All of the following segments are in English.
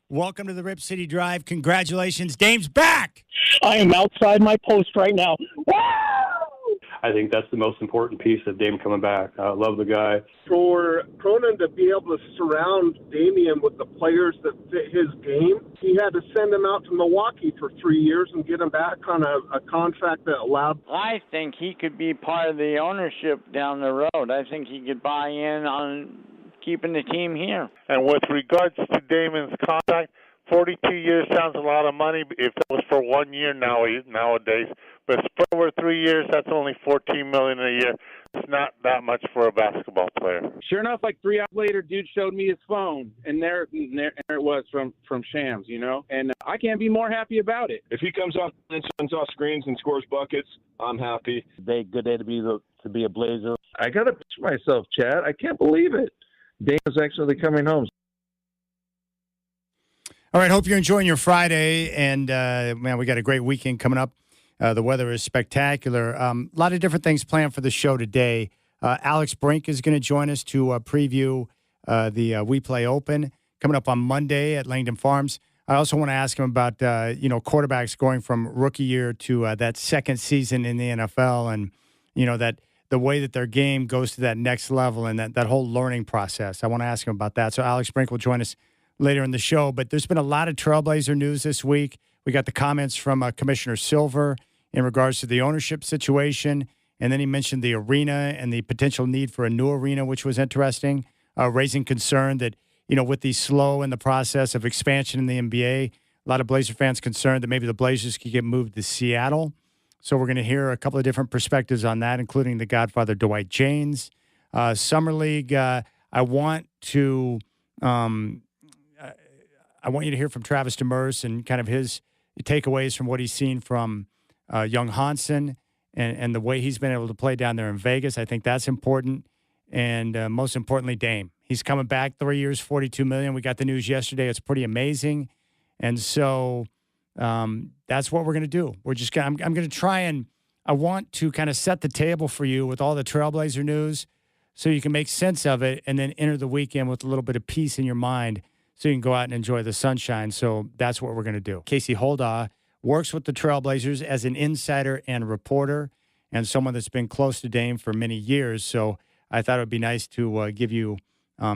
Welcome to the Rip City Drive. Congratulations. Dame's back. I am outside my post right now. Woo! I think that's the most important piece of Dame coming back. I love the guy. For Cronin to be able to surround Damian with the players that fit his game, he had to send him out to Milwaukee for 3 years and get him back on a contract that allowed. I think he could be part of the ownership down the road. I think he could buy in on keeping the team here. And with regards to Damon's contract, 42 years sounds a lot of money if it was for 1 year nowadays. But spread over 3 years, that's only $14 million a year. It's not that much for a basketball player. Sure enough, like 3 hours later, dude showed me his phone, and there it was from Shams, you know. And I can't be more happy about it. If he comes off and sends off screens and scores buckets, I'm happy. Good day to be a Blazer. I gotta pinch myself, Chad. I can't believe it. Dame is actually coming home. All right, hope you're enjoying your Friday. And, man, we got a great weekend coming up. The weather is spectacular. A lot of different things planned for the show today. Alex Brink is going to join us to preview the We Play Open coming up on Monday at Langdon Farms. I also want to ask him about, quarterbacks going from rookie year to that second season in the NFL and, that the way that their game goes to that next level and that whole learning process. I want to ask him about that. So Alex Brink will join us later in the show. But there's been a lot of Trailblazer news this week. We got the comments from Commissioner Silver in regards to the ownership situation. And then he mentioned the arena and the potential need for a new arena, which was interesting, raising concern that, with the slow in the process of expansion in the NBA, a lot of Blazer fans concerned that maybe the Blazers could get moved to Seattle. So we're going to hear a couple of different perspectives on that, including the Godfather Dwight Jaynes. Summer League, I want you to hear from Travis Demers and kind of his takeaways from what he's seen from young Hansen and the way he's been able to play down there in Vegas. I think that's important. And most importantly, Dame. He's coming back 3 years, $42 million. We got the news yesterday. It's pretty amazing. And so that's what we're going to do. I'm going to try and I want to kind of set the table for you with all the Trailblazer news so you can make sense of it and then enter the weekend with a little bit of peace in your mind so you can go out and enjoy the sunshine. So that's what we're going to do. Casey Holdaw works with the Trailblazers as an insider and reporter and someone that's been close to Dame for many years. So I thought it would be nice to give you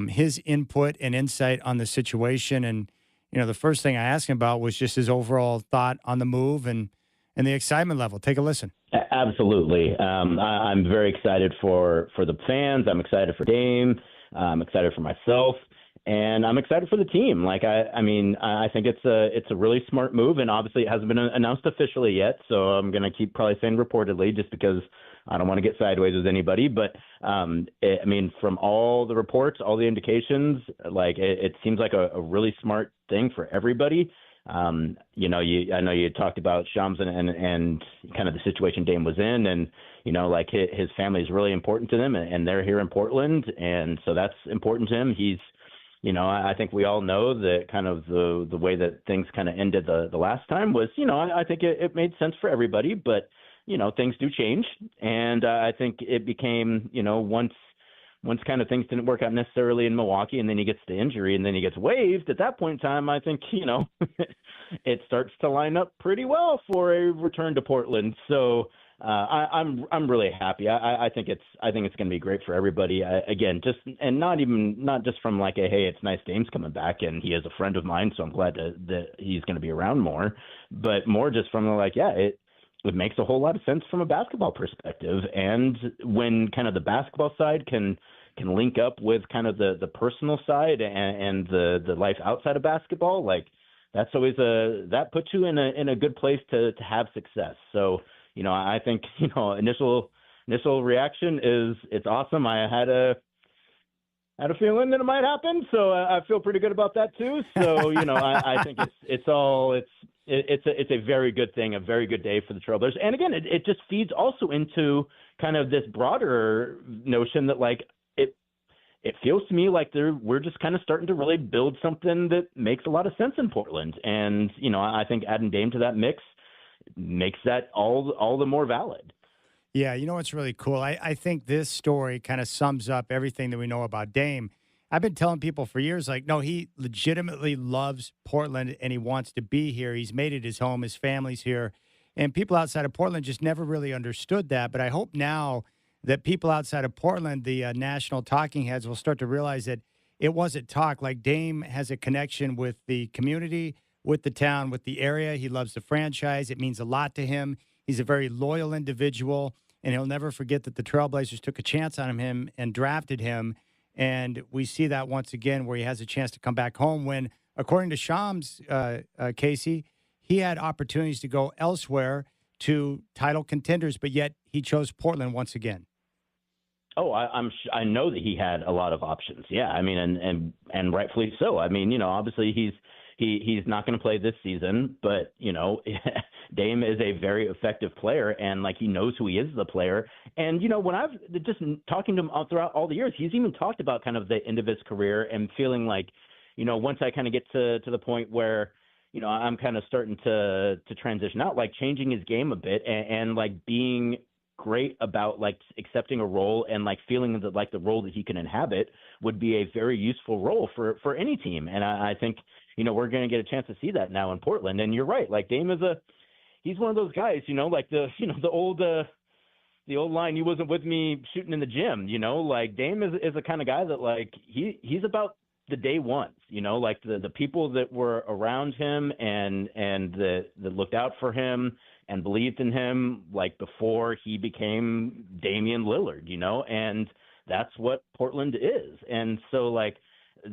his input and insight on the situation. And, the first thing I asked him about was just his overall thought on the move and the excitement level. Take a listen. Absolutely. I'm very excited for the fans. I'm excited for Dame. I'm excited for myself. And I'm excited for the team. I think it's a really smart move, and obviously it hasn't been announced officially yet. So I'm going to keep probably saying reportedly, just because I don't want to get sideways with anybody. But from all the reports, all the indications, it seems like a really smart thing for everybody. I know you talked about Shams and kind of the situation Dame was in, and his family is really important to them, and they're here in Portland, and so that's important to him. He's I think we all know that kind of the way that things kind of ended the last time was, I think it made sense for everybody, but, things do change. And I think it became, once kind of things didn't work out necessarily in Milwaukee and then he gets the injury and then he gets waived, at that point in time, I think, it starts to line up pretty well for a return to Portland. So I'm really happy. I think it's going to be great for everybody. Again, not just from hey, it's nice Dame's coming back and he is a friend of mine, so I'm glad that he's going to be around more. But more just from it makes a whole lot of sense from a basketball perspective. And when kind of the basketball side can link up with kind of the personal side and the life outside of basketball, that's always that puts you in a good place to have success. So. I think, initial reaction is it's awesome. I had a feeling that it might happen, so I feel pretty good about that too. So, I think it's a very good thing, a very good day for the Trailblazers. And again, it just feeds also into kind of this broader notion that it feels to me like we're just kind of starting to really build something that makes a lot of sense in Portland. And, I think adding Dame to that mix makes that all the more valid. Yeah, what's really cool? I think this story kind of sums up everything that we know about Dame. I've been telling people for years, like, no, he legitimately loves Portland and he wants to be here. He's made it his home. His family's here. And people outside of Portland just never really understood that. But I hope now that people outside of Portland, the national talking heads, will start to realize that it wasn't talk. Like, Dame has a connection with the community, with the town, with the area. He loves the franchise. It means a lot to him. He's a very loyal individual, and he'll never forget that the Trailblazers took a chance on him and drafted him. And we see that once again where he has a chance to come back home when, according to Shams, Casey, he had opportunities to go elsewhere to title contenders, but yet he chose Portland once again. Oh, I know that he had a lot of options. Yeah, I mean, and rightfully so. I mean, obviously he's not going to play this season, but Dame is a very effective player, and like he knows who he is as a player. And when I've just talking to him throughout all the years, he's even talked about kind of the end of his career and feeling like, once I kind of get to the point where I'm kind of starting to transition out, like changing his game a bit and like being great about like accepting a role and like feeling that like the role that he can inhabit would be a very useful role for any team. And I think, we're going to get a chance to see that now in Portland. And you're right. Like Dame he's one of those guys, like the old line, he wasn't with me shooting in the gym, like Dame is the kind of guy that like, he's about the day ones, like the people that were around him and that looked out for him and believed in him, like before he became Damian Lillard, and that's what Portland is. And so like,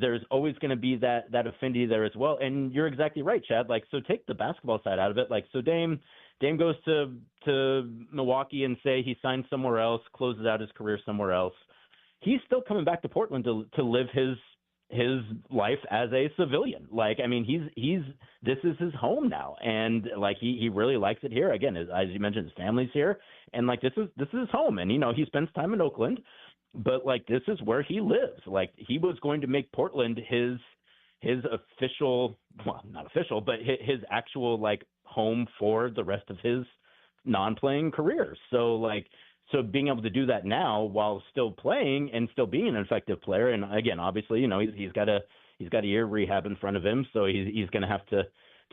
there's always going to be that affinity there as well. And you're exactly right, Chad. Like, so take the basketball side out of it. Like, so Dame goes to Milwaukee and say he signs somewhere else, closes out his career somewhere else. He's still coming back to Portland to live his life as a civilian. Like, I mean, this is his home now. And like, he really likes it here. Again, as you mentioned, his family's here, and like, this is his home. And, he spends time in Oakland, but like, this is where he lives. Like, he was going to make Portland his official, well, not official, but his actual like home for the rest of his non-playing career. So being able to do that now while still playing and still being an effective player. And again, obviously, he's got a year of rehab in front of him. So he's going to have to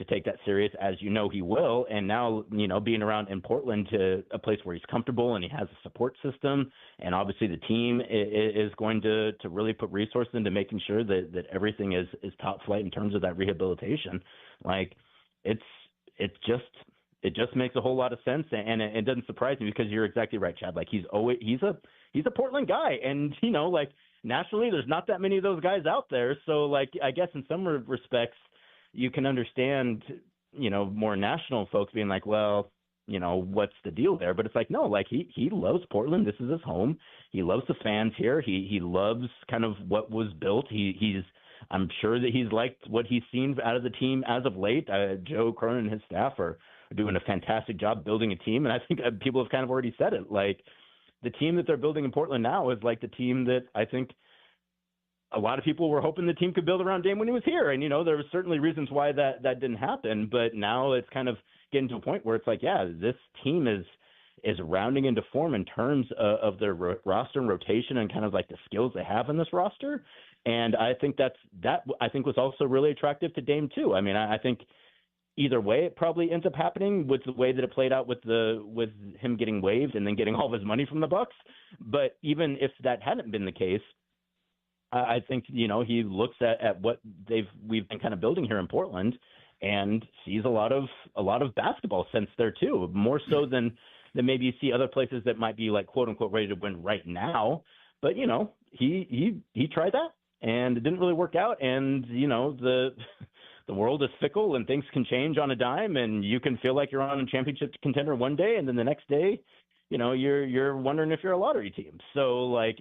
take that serious, as he will. And now, being around in Portland to a place where he's comfortable and he has a support system. And obviously the team is going to really put resources into making sure that everything is top flight in terms of that rehabilitation. Like it just makes a whole lot of sense, and it doesn't surprise me because you're exactly right, Chad. Like he's a Portland guy, and like nationally, there's not that many of those guys out there. So like I guess in some respects, you can understand more national folks being like, well, what's the deal there? But it's like, no, like he loves Portland. This is his home. He loves the fans here. He loves kind of what was built. I'm sure that he's liked what he's seen out of the team as of late. Joe Cronin and his staff are doing a fantastic job building a team. And I think people have kind of already said it. Like the team that they're building in Portland now is like the team that I think a lot of people were hoping the team could build around Dame when he was here. And, there were certainly reasons why that didn't happen. But now it's kind of getting to a point where it's like, yeah, this team is rounding into form in terms of their roster and rotation and kind of like the skills they have in this roster. And I think that I think was also really attractive to Dame too. I mean, I think either way, it probably ends up happening with the way that it played out with him getting waived and then getting all of his money from the Bucks. But even if that hadn't been the case, I think, he looks at what we've been kind of building here in Portland and sees a lot of basketball sense there too, more so than maybe you see other places that might be like quote unquote ready to win right now. But, he tried that and it didn't really work out. And, the world is fickle and things can change on a dime, and you can feel like you're on a championship contender one day, and then the next day, you're wondering if you're a lottery team. So like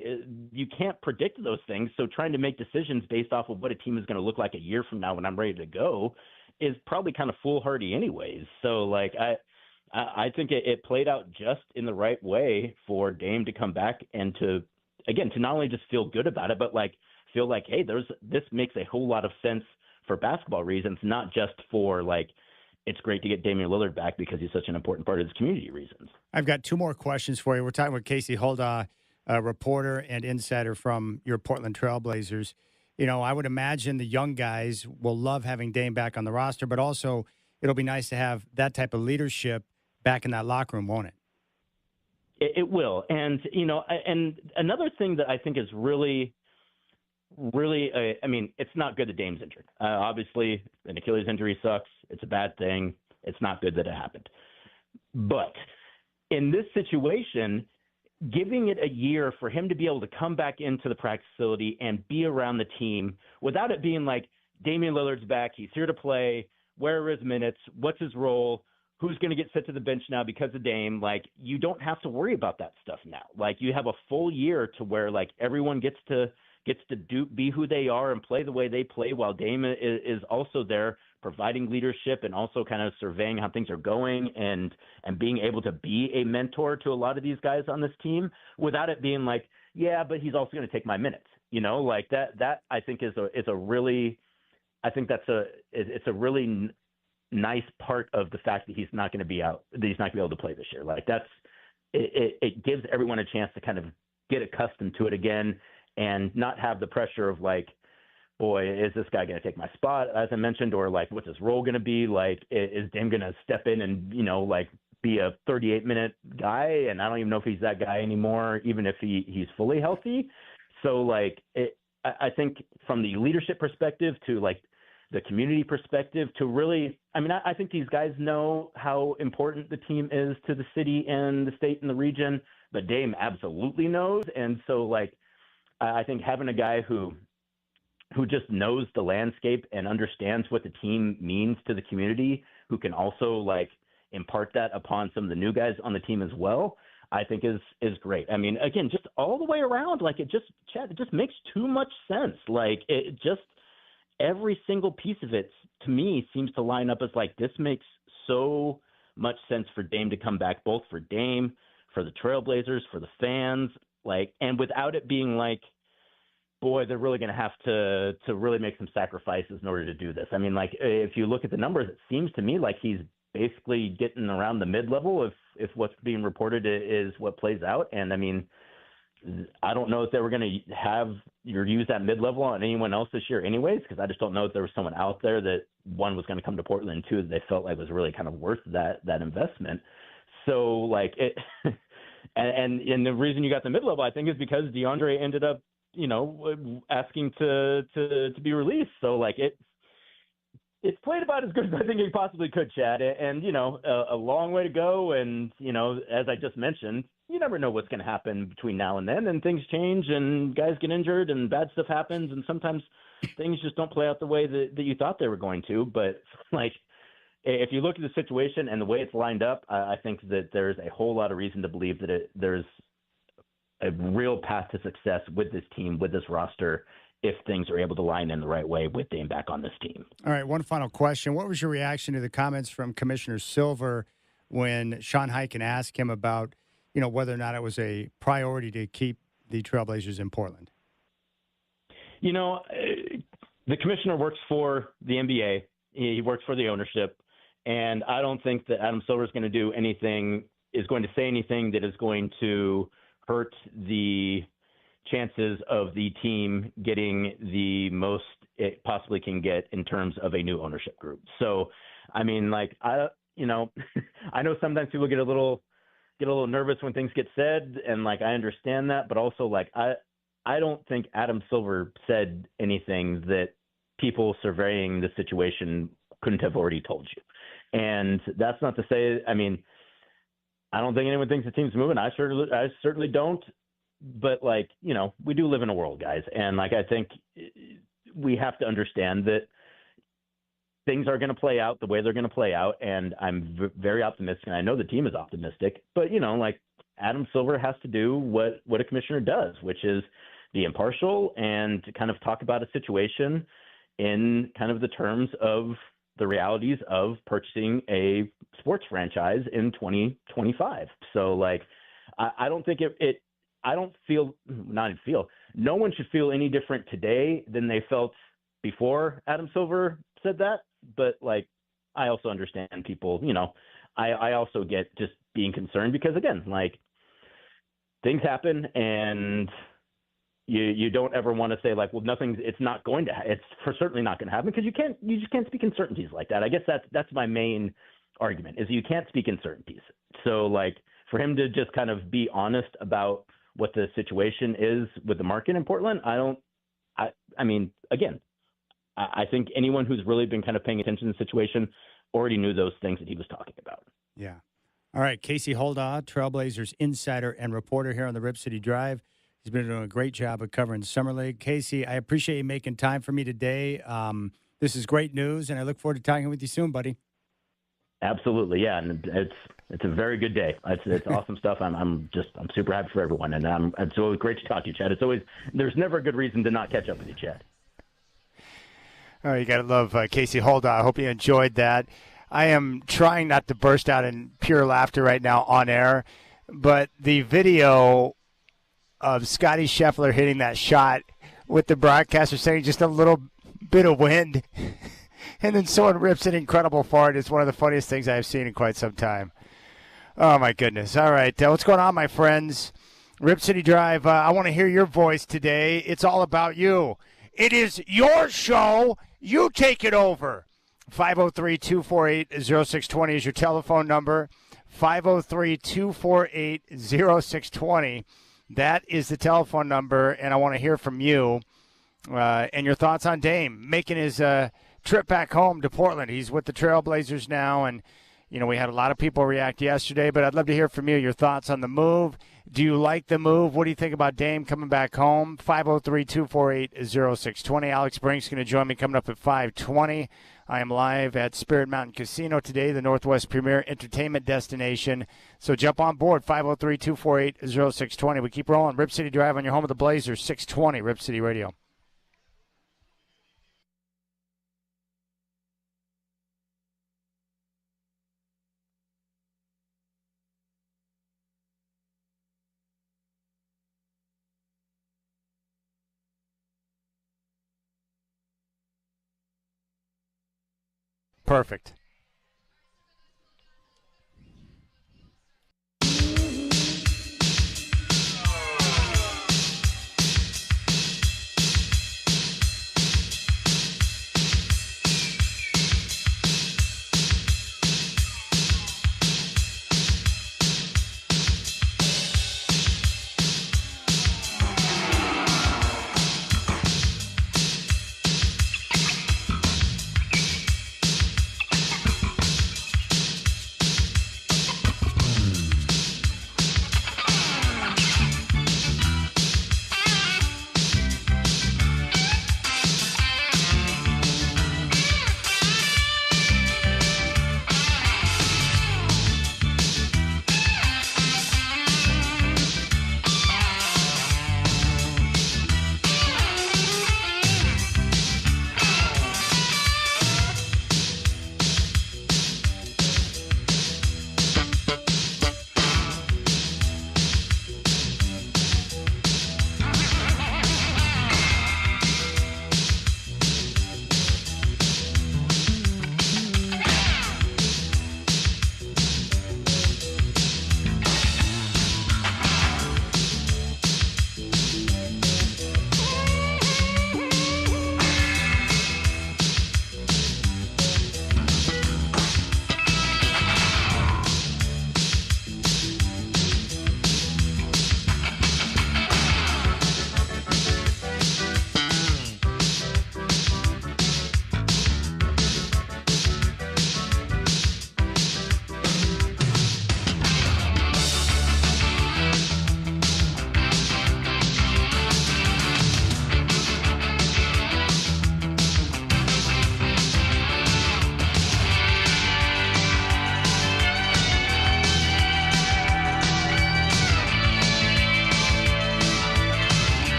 you can't predict those things. So trying to make decisions based off of what a team is going to look like a year from now when I'm ready to go is probably kind of foolhardy anyways. So like I think it played out just in the right way for Dame to come back and to not only just feel good about it, but like feel like, hey, this makes a whole lot of sense for basketball reasons, not just for like, it's great to get Damian Lillard back because he's such an important part of his community reasons. I've got two more questions for you. We're talking with Casey Holdaw, a reporter and insider from your Portland Trailblazers. I would imagine the young guys will love having Dame back on the roster, but also it'll be nice to have that type of leadership back in that locker room, won't it? It will. And, and another thing that I think is really, it's not good that Dame's injured. Obviously, an Achilles injury sucks. It's a bad thing. It's not good that it happened. But in this situation, giving it a year for him to be able to come back into the practice facility and be around the team without it being like Damian Lillard's back, he's here to play, where are his minutes, what's his role, who's going to get set to the bench now because of Dame, like you don't have to worry about that stuff now. Like you have a full year to where like everyone gets to be who they are and play the way they play while Dame is also there providing leadership and also kind of surveying how things are going and being able to be a mentor to a lot of these guys on this team without it being like, yeah, but he's also going to take my minutes, like that I think it's a really nice part of the fact that he's not going to be out, that he's not going to be able to play this year. Like it gives everyone a chance to kind of get accustomed to it again and not have the pressure of like, boy, is this guy going to take my spot, as I mentioned, or like, what's his role going to be? Like, is Dame going to step in and, like be a 38-minute guy? And I don't even know if he's that guy anymore, even if he's fully healthy. So like, I think from the leadership perspective to like the community perspective to really, I think these guys know how important the team is to the city and the state and the region, but Dame absolutely knows. And so like, I think having a guy who just knows the landscape and understands what the team means to the community, who can also like impart that upon some of the new guys on the team as well, I think is great. Again, just all the way around, like Chad, it just makes too much sense. Like it just, every single piece of it to me seems to line up as like, this makes so much sense for Dame to come back, both for Dame, for the Trailblazers, for the fans, like, and without it being like, boy, they're really going to have to really make some sacrifices in order to do this. Like if you look at the numbers, it seems to me like he's basically getting around the mid-level if what's being reported is what plays out. And I don't know if they were going to have or use that mid-level on anyone else this year anyways, because I just don't know if there was someone out there that one was going to come to Portland, two that they felt like was really kind of worth that investment. So like it, and the reason you got the mid-level, I think, is because DeAndre ended up, asking to be released. So like it's played about as good as I think he possibly could, Chad. And, a long way to go. And, as I just mentioned, you never know what's going to happen between now and then, and things change and guys get injured and bad stuff happens. And sometimes things just don't play out the way that you thought they were going to. But like, if you look at the situation and the way it's lined up, I think that there's a whole lot of reason to believe that there's a real path to success with this team, with this roster, if things are able to line in the right way with Dame back on this team. All right, one final question. What was your reaction to the comments from Commissioner Silver when Sean Highkin asked him about, whether or not it was a priority to keep the Trailblazers in Portland? The commissioner works for the NBA. He works for the ownership. And I don't think that Adam Silver is going to say anything that is going to hurt the chances of the team getting the most it possibly can get in terms of a new ownership group. So, I know sometimes people get a little nervous when things get said, and like, I understand that, but also like, I don't think Adam Silver said anything that people surveying the situation couldn't have already told you. And that's not to say, I don't think anyone thinks the team's moving. I certainly don't. But like, we do live in a world, guys. And like, I think we have to understand that things are going to play out the way they're going to play out. And I'm very optimistic. And I know the team is optimistic, but like Adam Silver has to do what a commissioner does, which is be impartial and to kind of talk about a situation in kind of the terms of the realities of purchasing a sports franchise in 2025. So like, I don't think no one should feel any different today than they felt before Adam Silver said that. But like, I also understand people, I also get just being concerned because again, like things happen and you don't ever want to say like, well, it's not going to, it's for certainly not going to happen, because you just can't speak in certainties like that. I guess that's my main argument, is you can't speak in certainties. So like for him to just kind of be honest about what the situation is with the market in Portland, I mean, again, I think anyone who's really been kind of paying attention to the situation already knew those things that he was talking about. Yeah. All right, Casey Holdaw, Trailblazers insider and reporter here on the Rip City Drive. He's been doing a great job of covering Summer League. Casey, I appreciate you making time for me today. This is great news, and I look forward to talking with you soon, buddy. Absolutely, yeah, and it's a very good day. It's awesome stuff. I'm super happy for everyone, and it's always great to talk to you, Chad. There's never a good reason to not catch up with you, Chad. Oh, you got to love Casey Holdaw. I hope you enjoyed that. I am trying not to burst out in pure laughter right now on air, but the video of Scottie Scheffler hitting that shot with the broadcaster saying just a little bit of wind, and then someone rips an incredible fart is one of the funniest things I've seen in quite some time. Oh, my goodness. All right, what's going on, my friends? Rip City Drive, I want to hear your voice today. It's all about you. It is your show. You take it over. 503-248-0620 is your telephone number. 503-248-0620. That is the telephone number, and I want to hear from you and your thoughts on Dame making his trip back home to Portland. He's with the Trailblazers now, and we had a lot of people react yesterday, but I'd love to hear from you, your thoughts on the move. Do you like the move? What do you think about Dame coming back home? 503-248-0620. Alex Brink's going to join me coming up at 5:20. I am live at Spirit Mountain Casino today, the Northwest premier entertainment destination. So jump on board, 503-248-0620. We keep rolling. Rip City Drive on your home of the Blazers, 620 Rip City Radio. Perfect.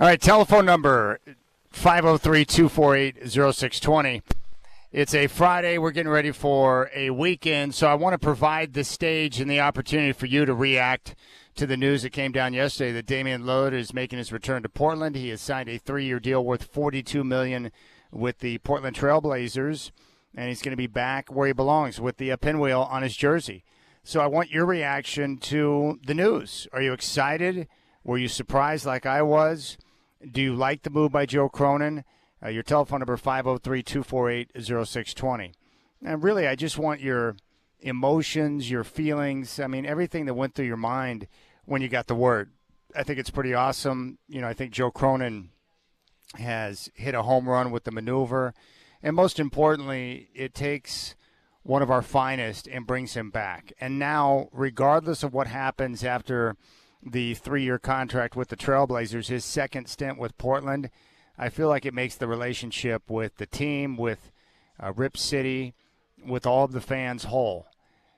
All right, telephone number 503-248-0620. It's a Friday. We're getting ready for a weekend, so I want to provide the stage and the opportunity for you to react to the news that came down yesterday that DAMIAN LILLIARD is making his return to Portland. He has signed a 3-year deal worth $42 million with the Portland Trail Blazers, and he's going to be back where he belongs with the pinwheel on his jersey. So I want your reaction to the news. Are you excited? Were you surprised like I was? Do you like the move by Joe Cronin? Your telephone number, 503-248-0620. And really, I just want your emotions, your feelings, I mean, everything that went through your mind when you got the word. I think it's pretty awesome. You know, I think Joe Cronin has hit a home run with the maneuver. And most importantly, it takes one of our finest and brings him back. And now, regardless of what happens after the 3-year contract with the Trailblazers, his second stint with Portland, I feel like it makes the relationship with the team, with Rip City, with all of the fans whole.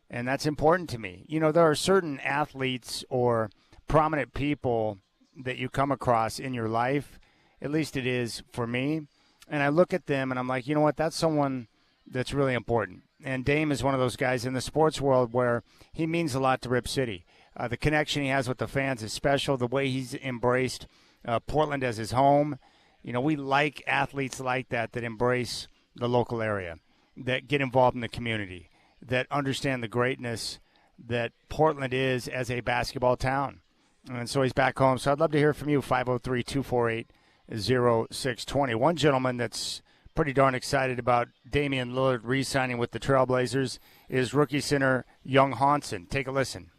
And that's important to me. You know, there are certain athletes or prominent people that you come across in your life, at least it is for me, and I look at them and I'm like, you know what, that's someone that's really important. And Dame is one of those guys in the sports world where he means a lot to Rip City. The connection he has with the fans is special. The way he's embraced Portland as his home. You know, we like athletes like that embrace the local area, that get involved in the community, that understand the greatness that Portland is as a basketball town. And so he's back home. So I'd love to hear from you, 503-248-0620. One gentleman that's pretty darn excited about DAMIAN LILLIARD re-signing with the Trailblazers is rookie center Young Hansen. Take a listen.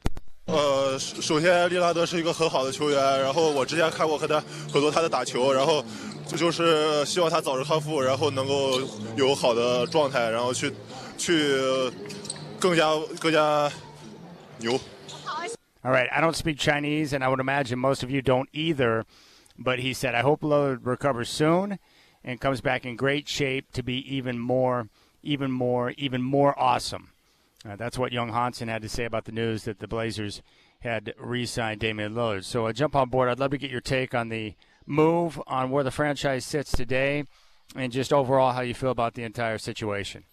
首先利拉德是一个很好的球员，然后我之前看过和他很多他的打球，然后就是希望他早日康复，然后能够有好的状态，然后去更加牛。All right, I don't speak Chinese, and I would imagine most of you don't either, but he said, I hope Lillard recovers soon and comes back in great shape to be even more awesome. That's what Young Hansen had to say about the news that the Blazers had re-signed DAMIAN LILLARD. So jump on board. I'd love to get your take on the move, on where the franchise sits today, and just overall how you feel about the entire situation.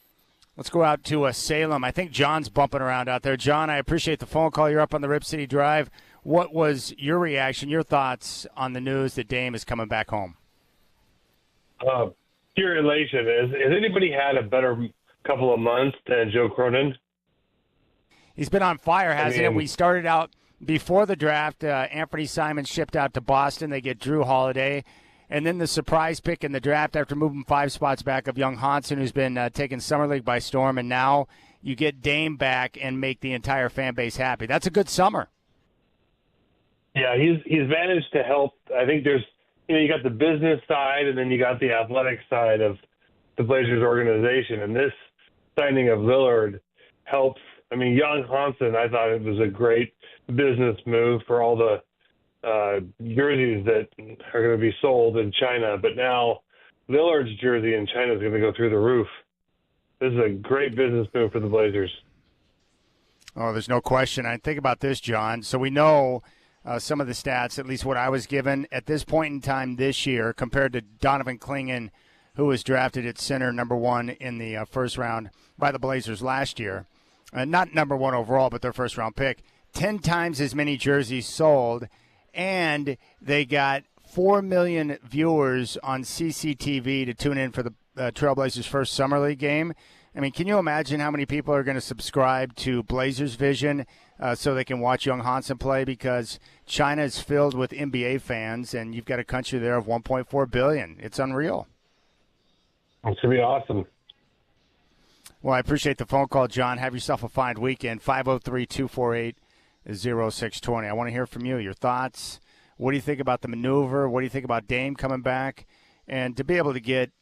Let's go out to Salem. I think John's bumping around out there. John, I appreciate the phone call. You're up on the Rip City Drive. What was your reaction, your thoughts on the news that Dame is coming back home? Pure elation. Has anybody had a better couple of months than Joe Cronin? He's been on fire, hasn't it? We started out before the draft. Anthony Simon shipped out to Boston. They get Drew Holiday. And then the surprise pick in the draft after moving 5 spots back of Young Hansen, who's been taking Summer League by storm. And now you get Dame back and make the entire fan base happy. That's a good summer. Yeah, he's managed to help. I think there's, you got the business side and then you got the athletic side of the Blazers organization. And this signing of Lillard helps. I mean, Young Hansen, I thought it was a great business move for all the jerseys that are going to be sold in China. But now Lillard's jersey in China is going to go through the roof. This is a great business move for the Blazers. Oh, there's no question. I think about this, John. So we know some of the stats, at least what I was given at this point in time this year, compared to Donovan Clingan, who was drafted at center number 1 in the first round by the Blazers last year. Not number 1 overall, but their first-round pick. 10 times as many jerseys sold, and they got 4 million viewers on CCTV to tune in for the Trailblazers' first Summer League game. I mean, can you imagine how many people are going to subscribe to Blazers Vision so they can watch Young Hansen play? Because China is filled with NBA fans, and you've got a country there of 1.4 billion. It's unreal. It's going to be awesome. Well, I appreciate the phone call, John. Have yourself a fine weekend. 503-248-0620. I want to hear from you, your thoughts. What do you think about the maneuver? What do you think about Dame coming back? And to be able to get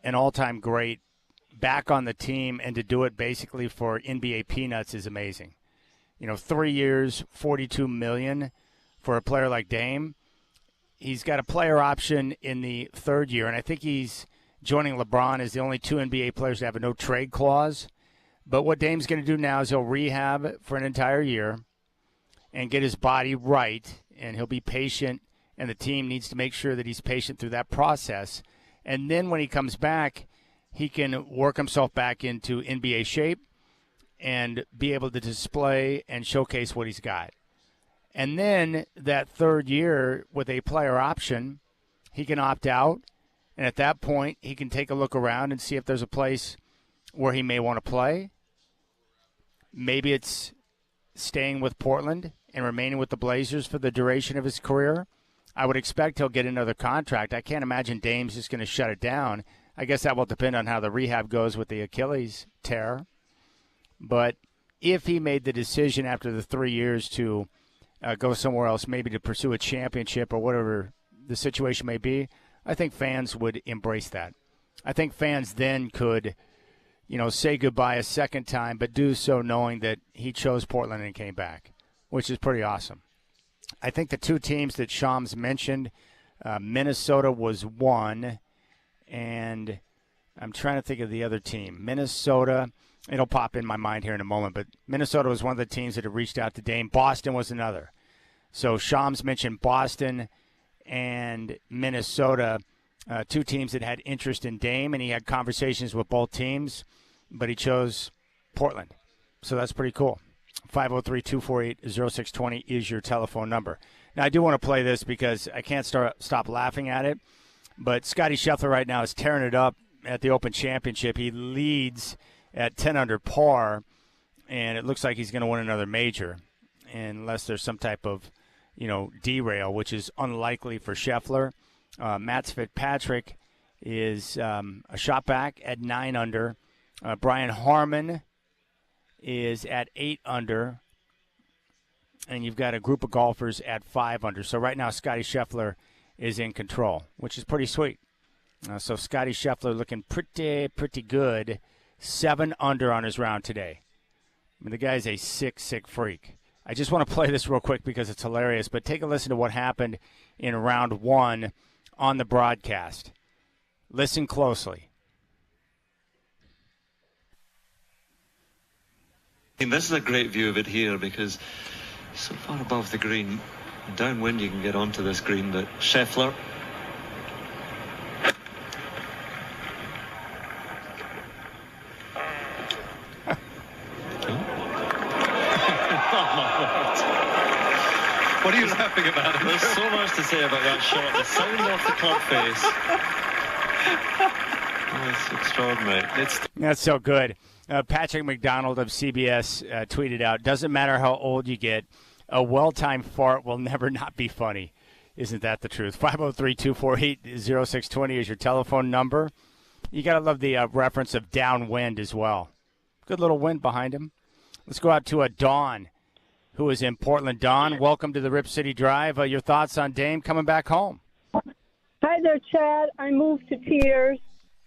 an all-time great back on the team and to do it basically for NBA peanuts is amazing. You know, 3 years, $42 million for a player like Dame. He's got a player option in the third year, and I think he's joining LeBron as the only 2 NBA players to have a no-trade clause. But what Dame's going to do now is he'll rehab for an entire year and get his body right, and he'll be patient and the team needs to make sure that he's patient through that process. And then when he comes back, he can work himself back into NBA shape and be able to display and showcase what he's got. And then that third year with a player option, he can opt out. And at that point, he can take a look around and see if there's a place where he may want to play. Maybe it's staying with Portland and remaining with the Blazers for the duration of his career. I would expect he'll get another contract. I can't imagine Dame's just going to shut it down. I guess that will depend on how the rehab goes with the Achilles tear. But if he made the decision after the 3 years to go somewhere else, maybe to pursue a championship or whatever the situation may be, I think fans would embrace that. I think fans then could, say goodbye a second time, but do so knowing that he chose Portland and came back, which is pretty awesome. I think the two teams that Shams mentioned, Minnesota was one, and I'm trying to think of the other team. Minnesota, it'll pop in my mind here in a moment, but Minnesota was one of the teams that had reached out to Dame. Boston was another. So Shams mentioned Boston and Minnesota, two teams that had interest in Dame, and he had conversations with both teams, but he chose Portland. So that's pretty cool. 503-248-0620 is your telephone number. Now, I do want to play this because I can't stop laughing at it, but Scottie Scheffler right now is tearing it up at the Open Championship. He leads at 10 under par, and it looks like he's going to win another major unless there's some type of, derail, which is unlikely for Scheffler. Matt Fitzpatrick is a shot back at 9 under. Brian Harman is at 8 under, and you've got a group of golfers at 5 under. So right now, Scottie Scheffler is in control, which is pretty sweet. So Scottie Scheffler looking pretty good, 7 under on his round today. I mean, the guy's a sick freak. I just want to play this real quick because it's hilarious, but take a listen to what happened in round 1 on the broadcast. Listen closely. This is a great view of it here because it's so far above the green. Downwind you can get onto this green, but Scheffler. What are you laughing about? There's so much to say about that shot. The sound off the club face. Oh, it's extraordinary. That's so good. Patrick McDonald of CBS tweeted out, doesn't matter how old you get, a well-timed fart will never not be funny. Isn't that the truth? 503-248-0620 is your telephone number. You got to love the reference of downwind as well. Good little wind behind him. Let's go out to Dawn, who is in Portland. Dawn, welcome to the Rip City Drive. Your thoughts on Dame coming back home? Hi there, Chad. I moved to tears.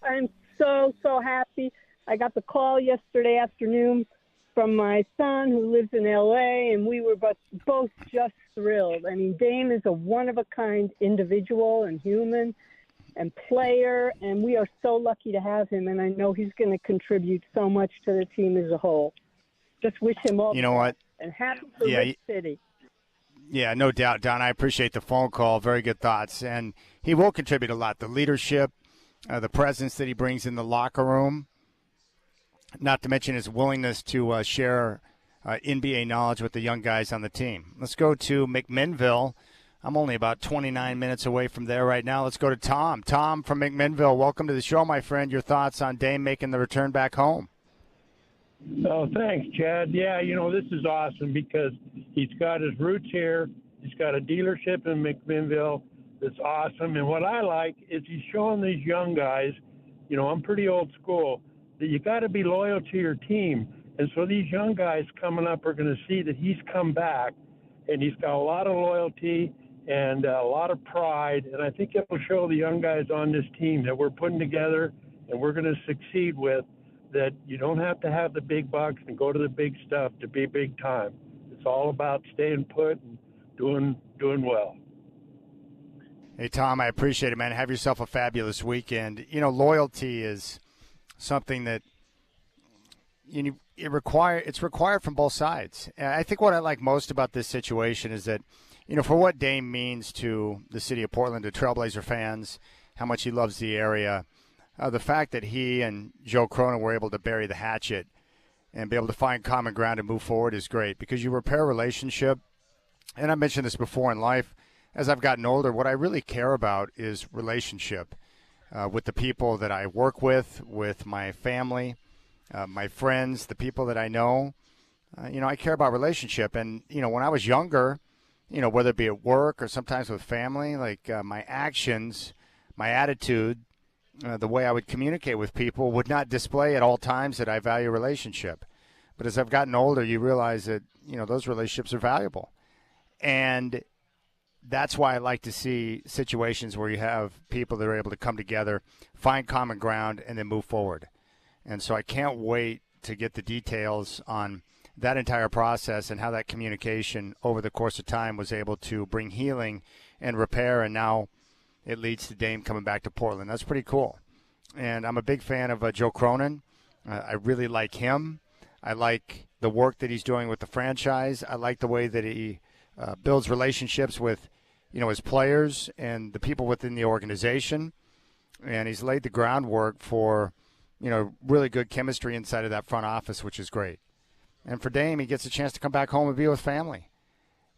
I'm so happy. I got the call yesterday afternoon from my son who lives in L.A., and we were both just thrilled. I mean, Dame is a one-of-a-kind individual and human and player, and we are so lucky to have him, and I know he's going to contribute so much to the team as a whole. Just wish him all the best. What? And happy for Rip City. Yeah, no doubt, Don. I appreciate the phone call. Very good thoughts. And he will contribute a lot. The leadership, the presence that he brings in the locker room, not to mention his willingness to share NBA knowledge with the young guys on the team. Let's go to McMinnville. I'm only about 29 minutes away from there right now. Let's go to Tom. Tom from McMinnville, welcome to the show, my friend. Your thoughts on Dame making the return back home? Oh, thanks, Chad. Yeah, this is awesome because he's got his roots here. He's got a dealership in McMinnville that's awesome. And what I like is he's showing these young guys, I'm pretty old school, that you got to be loyal to your team. And so these young guys coming up are going to see that he's come back, and he's got a lot of loyalty and a lot of pride. And I think it will show the young guys on this team that we're putting together and we're going to succeed with, that you don't have to have the big bucks and go to the big stuff to be big time. It's all about staying put and doing well. Hey, Tom, I appreciate it, man. Have yourself a fabulous weekend. Loyalty is something that it's required from both sides. And I think what I like most about this situation is that for what Dame means to the city of Portland, to Trailblazer fans, how much he loves the area, the fact that he and Joe Cronin were able to bury the hatchet and be able to find common ground and move forward is great, because you repair a relationship. And I mentioned this before in life. As I've gotten older, what I really care about is relationship with the people that I work with my family, my friends, the people that I know. I care about relationship. And, when I was younger, whether it be at work or sometimes with family, like my actions, my attitude, the way I would communicate with people would not display at all times that I value relationship. But as I've gotten older, you realize that, those relationships are valuable. And that's why I like to see situations where you have people that are able to come together, find common ground, and then move forward. And so I can't wait to get the details on that entire process and how that communication over the course of time was able to bring healing and repair, and now it leads to Dame coming back to Portland. That's pretty cool. And I'm a big fan of Joe Cronin. I really like him. I like the work that he's doing with the franchise. I like the way that he builds relationships with, his players and the people within the organization. And he's laid the groundwork for, really good chemistry inside of that front office, which is great. And for Dame, he gets a chance to come back home and be with family.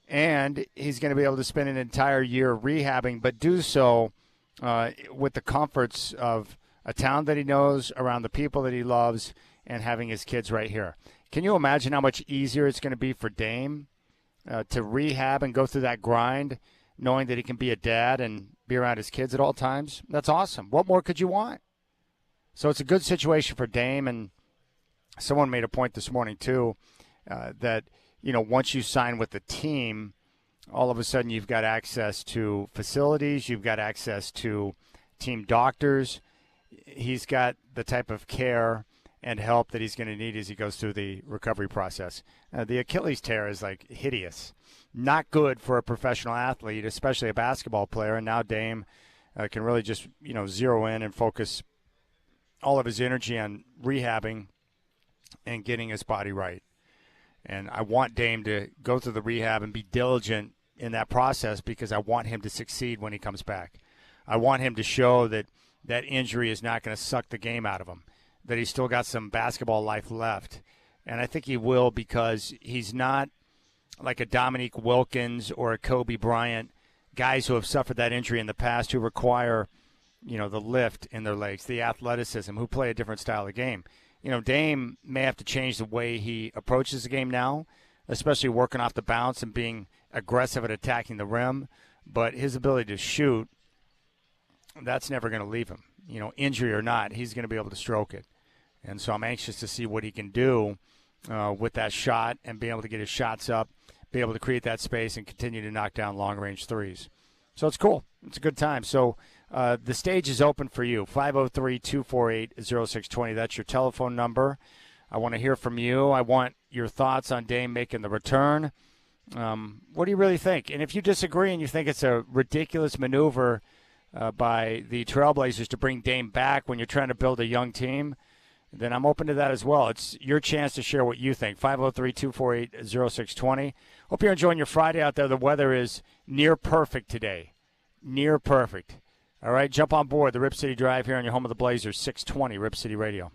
And he's going to be able to spend an entire year rehabbing, but do so with the comforts of a town that he knows, around the people that he loves, and having his kids right here. Can you imagine how much easier it's going to be for Dame to rehab and go through that grind, knowing that he can be a dad and be around his kids at all times? That's awesome. What more could you want? So it's a good situation for Dame. And someone made a point this morning, too, that, once you sign with the team, all of a sudden you've got access to facilities, you've got access to team doctors. He's got the type of care and help that he's going to need as he goes through the recovery process. The Achilles tear is hideous. Not good for a professional athlete, especially a basketball player. And now Dame can really just, zero in and focus all of his energy on rehabbing and getting his body right. And I want Dame to go through the rehab and be diligent in that process, because I want him to succeed when he comes back. I want him to show that that injury is not going to suck the game out of him, that he's still got some basketball life left. And I think he will, because he's not like a Dominique Wilkins or a Kobe Bryant, guys who have suffered that injury in the past, who require, the lift in their legs, the athleticism, who play a different style of game. Dame may have to change the way he approaches the game now, especially working off the bounce and being aggressive at attacking the rim. But his ability to shoot, that's never going to leave him. Injury or not, he's going to be able to stroke it. And so I'm anxious to see what he can do with that shot and be able to get his shots up, be able to create that space and continue to knock down long-range threes. So it's cool. It's a good time. So the stage is open for you, 503-248-0620. That's your telephone number. I want to hear from you. I want your thoughts on Dame making the return. What do you really think? And if you disagree and you think it's a ridiculous maneuver by the Trailblazers to bring Dame back when you're trying to build a young team, then I'm open to that as well. It's your chance to share what you think. 503-248-0620. Hope you're enjoying your Friday out there. The weather is near perfect today. Near perfect. All right, jump on board the Rip City Drive here on your home of the Blazers, 620 Rip City Radio.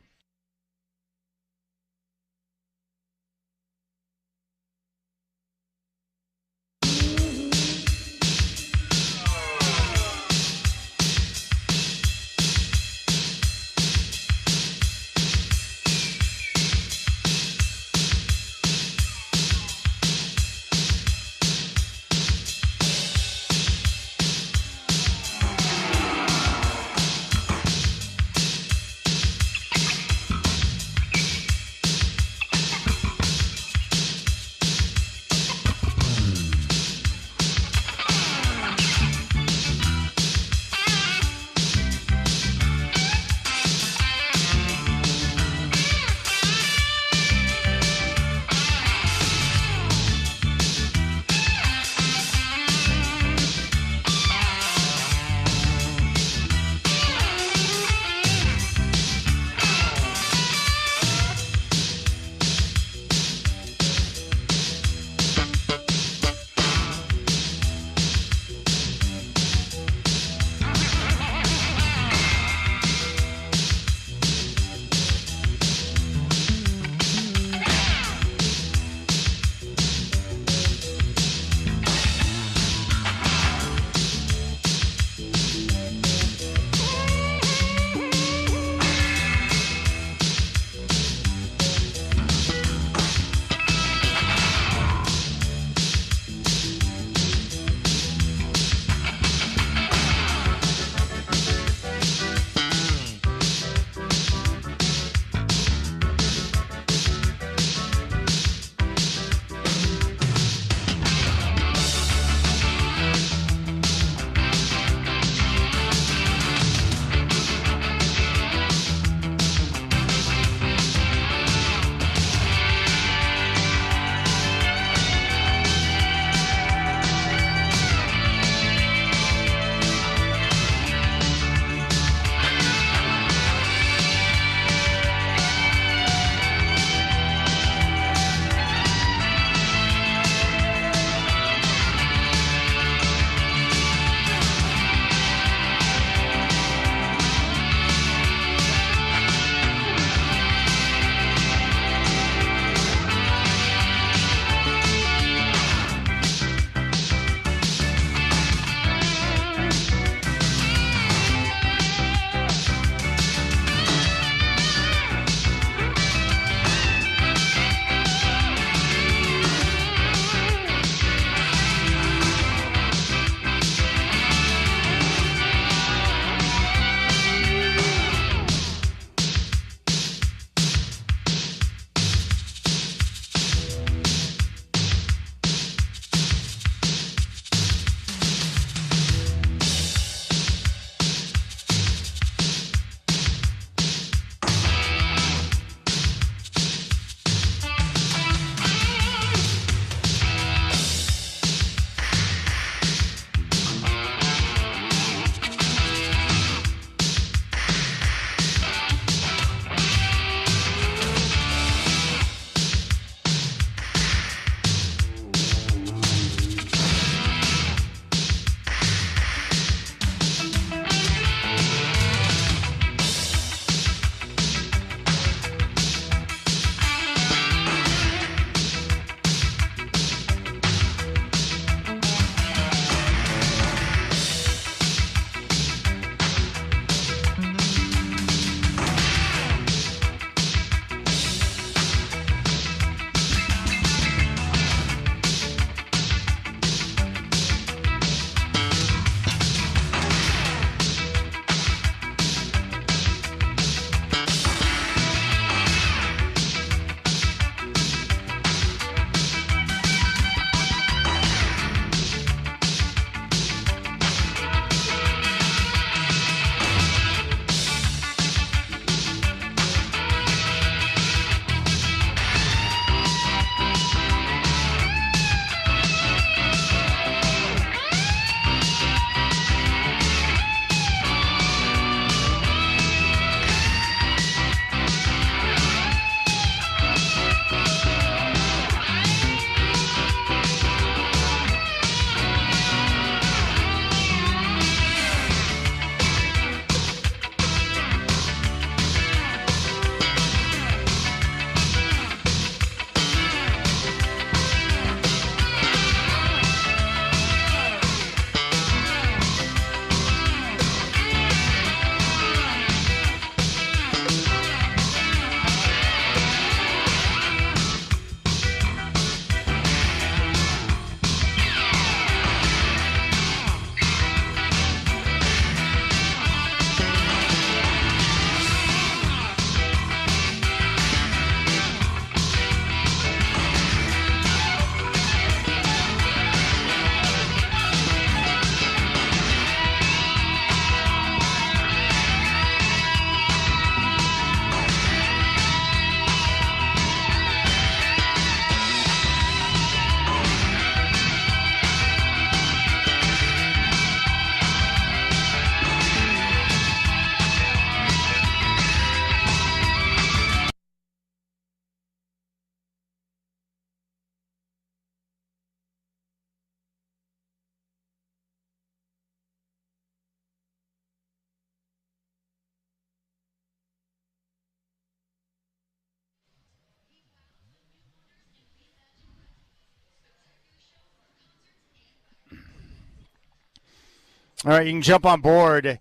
All right, you can jump on board.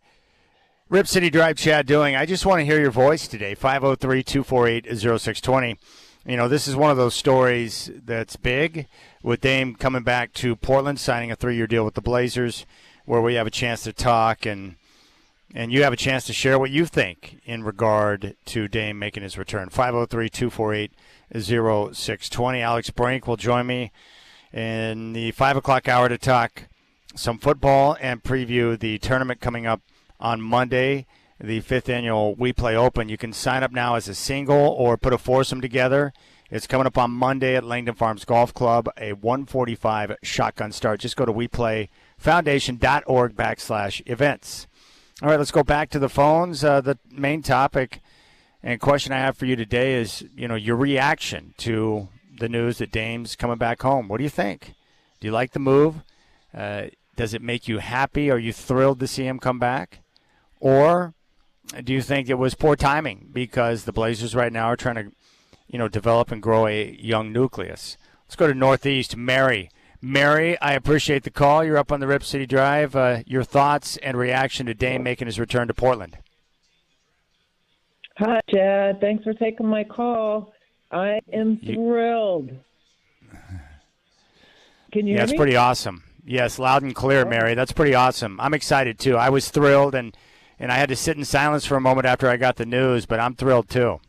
Rip City Drive Chad Doing. I just want to hear your voice today, 503-248-0620. You know, this is one of those stories that's big with Dame coming back to Portland, signing a 3-year deal with the Blazers, where we have a chance to talk and you have a chance to share what you think in regard to Dame making his return. 503-248-0620. Alex Brink will join me in the 5 o'clock hour to talk some football and preview the tournament coming up on Monday, the 5th annual We Play Open. You can sign up now as a single or put a foursome together. It's coming up on Monday at Langdon Farms Golf Club, a 1:45 shotgun start. Just go to WePlayFoundation.org/events. All right, let's go back to the phones. The main topic and question I have for you today is, your reaction to the news that Dame's coming back home. What do you think? Do you like the move? Does it make you happy? Are you thrilled to see him come back? Or do you think it was poor timing because the Blazers right now are trying to, develop and grow a young nucleus? Let's go to Northeast. Mary. Mary, I appreciate the call. You're up on the Rip City Drive. Your thoughts and reaction to Dame making his return to Portland. Hi, Chad. Thanks for taking my call. I am thrilled. Can you hear me? That's pretty awesome. Yes, loud and clear, Mary. That's pretty awesome. I'm excited, too. I was thrilled, and I had to sit in silence for a moment after I got the news, but I'm thrilled, too.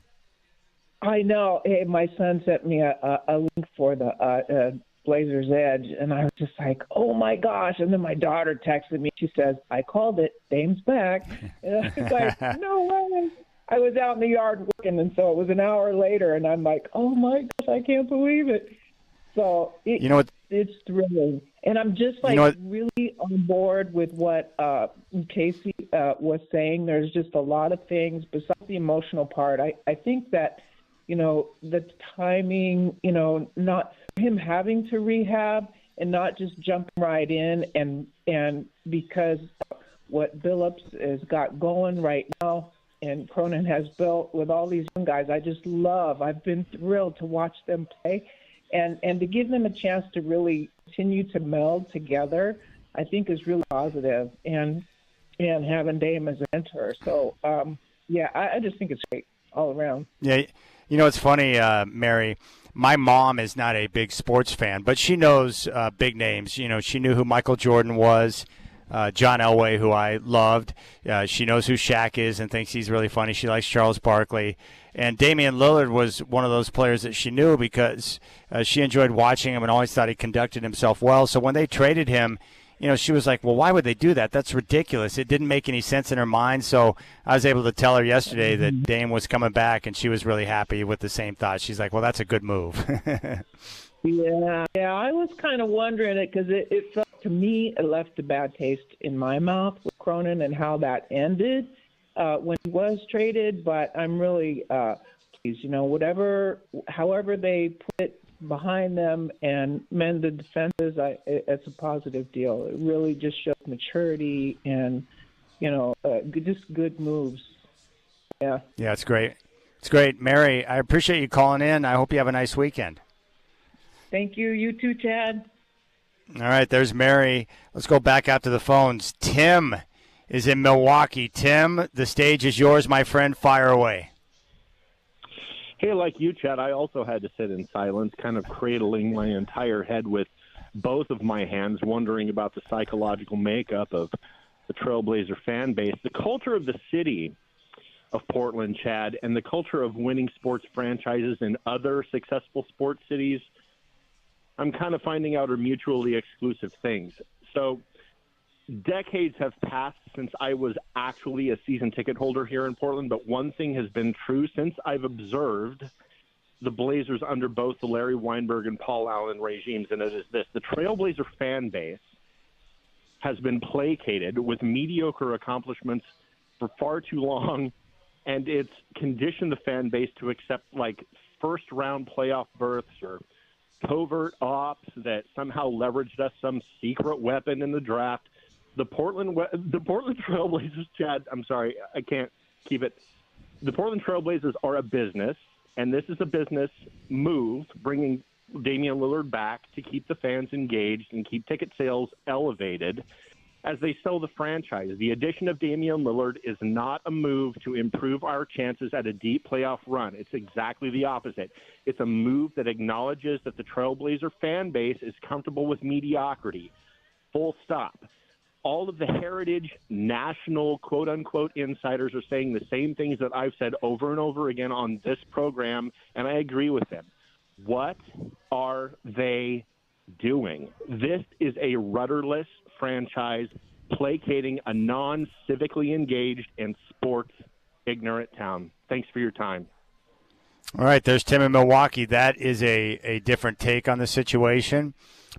I know. Hey, my son sent me a link for the Blazers Edge, and I was just like, oh, my gosh. And then my daughter texted me. She says, I called it. Dame's back. And I was like, no way. I was out in the yard working, and so it was an hour later, and I'm like, oh, my gosh, I can't believe it. So it's thrilling. And I'm just really on board with what Casey was saying. There's just a lot of things besides the emotional part. I think that, the timing, not him having to rehab and not just jumping right in and because what Billups has got going right now and Cronin has built with all these young guys, I've been thrilled to watch them play. And to give them a chance to really continue to meld together, I think is really positive. And having Dame as a mentor. So, I just think it's great all around. Yeah, it's funny, Mary. My mom is not a big sports fan, but she knows big names. She knew who Michael Jordan was, John Elway, who I loved. She knows who Shaq is and thinks he's really funny. She likes Charles Barkley. And Damian Lillard was one of those players that she knew because she enjoyed watching him and always thought he conducted himself well. So when they traded him, she was like, well, why would they do that? That's ridiculous. It didn't make any sense in her mind. So I was able to tell her yesterday that Dame was coming back, and she was really happy with the same thought. She's like, well, that's a good move. Yeah, I was kind of wondering it because it felt to me it left a bad taste in my mouth with Cronin and how that ended when he was traded. But I'm really pleased, however they put it behind them and mend the defenses, it's a positive deal. It really just shows maturity and, just good moves. Yeah. Yeah, it's great. It's great. Mary, I appreciate you calling in. I hope you have a nice weekend. Thank you. You too, Chad. All right, there's Mary. Let's go back out to the phones. Tim is in Milwaukee. Tim, the stage is yours, my friend. Fire away. Hey, like you, Chad, I also had to sit in silence, kind of cradling my entire head with both of my hands, wondering about the psychological makeup of the Trailblazer fan base, the culture of the city of Portland, Chad, and the culture of winning sports franchises in other successful sports cities. I'm kind of finding out are mutually exclusive things. So decades have passed since I was actually a season ticket holder here in Portland, but one thing has been true since I've observed the Blazers under both the Larry Weinberg and Paul Allen regimes, and it is this. The Trailblazer fan base has been placated with mediocre accomplishments for far too long, and it's conditioned the fan base to accept, first-round playoff berths or covert ops that somehow leveraged us some secret weapon in the draft. The Portland Trailblazers, Chad, I'm sorry, I can't keep it. The Portland Trailblazers are a business, and this is a business move, bringing Damian Lillard back to keep the fans engaged and keep ticket sales elevated. as they sell the franchise. The addition of Damian Lillard is not a move to improve our chances at a deep playoff run. It's exactly the opposite. It's a move that acknowledges that the Trailblazer fan base is comfortable with mediocrity. Full stop. All of the heritage national quote-unquote insiders are saying the same things that I've said over and over again on this program, and I agree with them. What are they doing? This is a rudderless franchise placating a non-civically engaged and sports-ignorant town. Thanks for your time. All right, there's Tim in Milwaukee. That is a different take on the situation.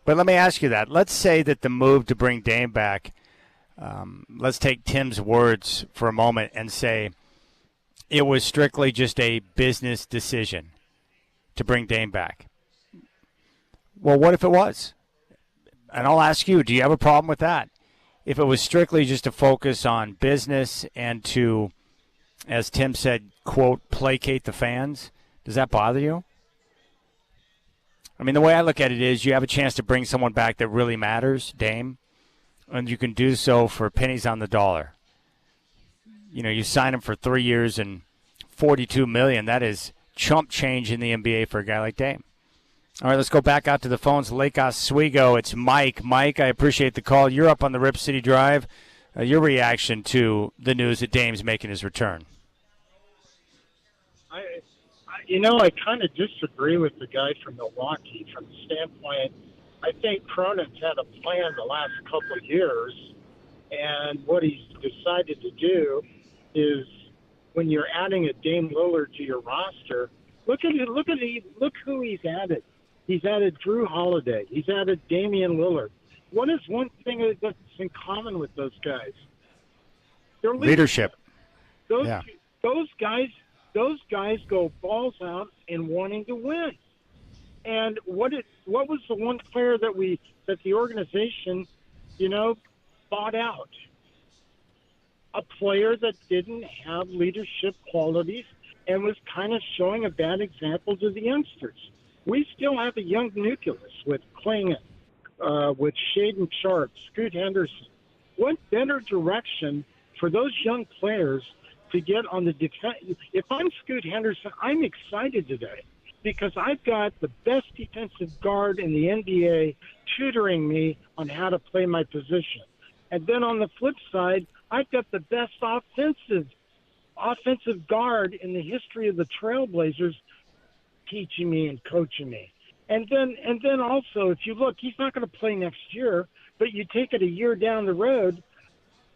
But let me ask you that. Let's say that the move to bring Dame back, let's take Tim's words for a moment and say it was strictly just a business decision to bring Dame back. Well, what if it was? And I'll ask you, do you have a problem with that? If it was strictly just to focus on business and to, as Tim said, quote, placate the fans, does that bother you? I mean, the way I look at it is you have a chance to bring someone back that really matters, Dame, and you can do so for pennies on the dollar. You know, you sign him for 3 years and $42 million. That is chump change in the NBA for a guy like Dame. All right, let's go back out to the phones. Lake Oswego, it's Mike. Mike, I appreciate the call. You're up on the Rip City Drive. Your reaction to the news that Dame's making his return? I kind of disagree with the guy from Milwaukee from the standpoint. I think Cronin's had a plan the last couple of years, and what he's decided to do is when you're adding a Dame Lillard to your roster, look who he's added. He's added Drew Holiday. He's added Damian Lillard. What is one thing that's in common with those guys? They're leadership. Those guys go balls out and wanting to win. And what was the one player that the organization, bought out? A player that didn't have leadership qualities and was kind of showing a bad example to the youngsters. We still have a young nucleus with Klingon, with Shaden Sharp, Scoot Henderson. What better direction for those young players to get on the defense? If I'm Scoot Henderson, I'm excited today because I've got the best defensive guard in the NBA tutoring me on how to play my position. And then on the flip side, I've got the best offensive guard in the history of the Trailblazers teaching me and coaching me. And then also, if you look, he's not going to play next year, but you take it a year down the road,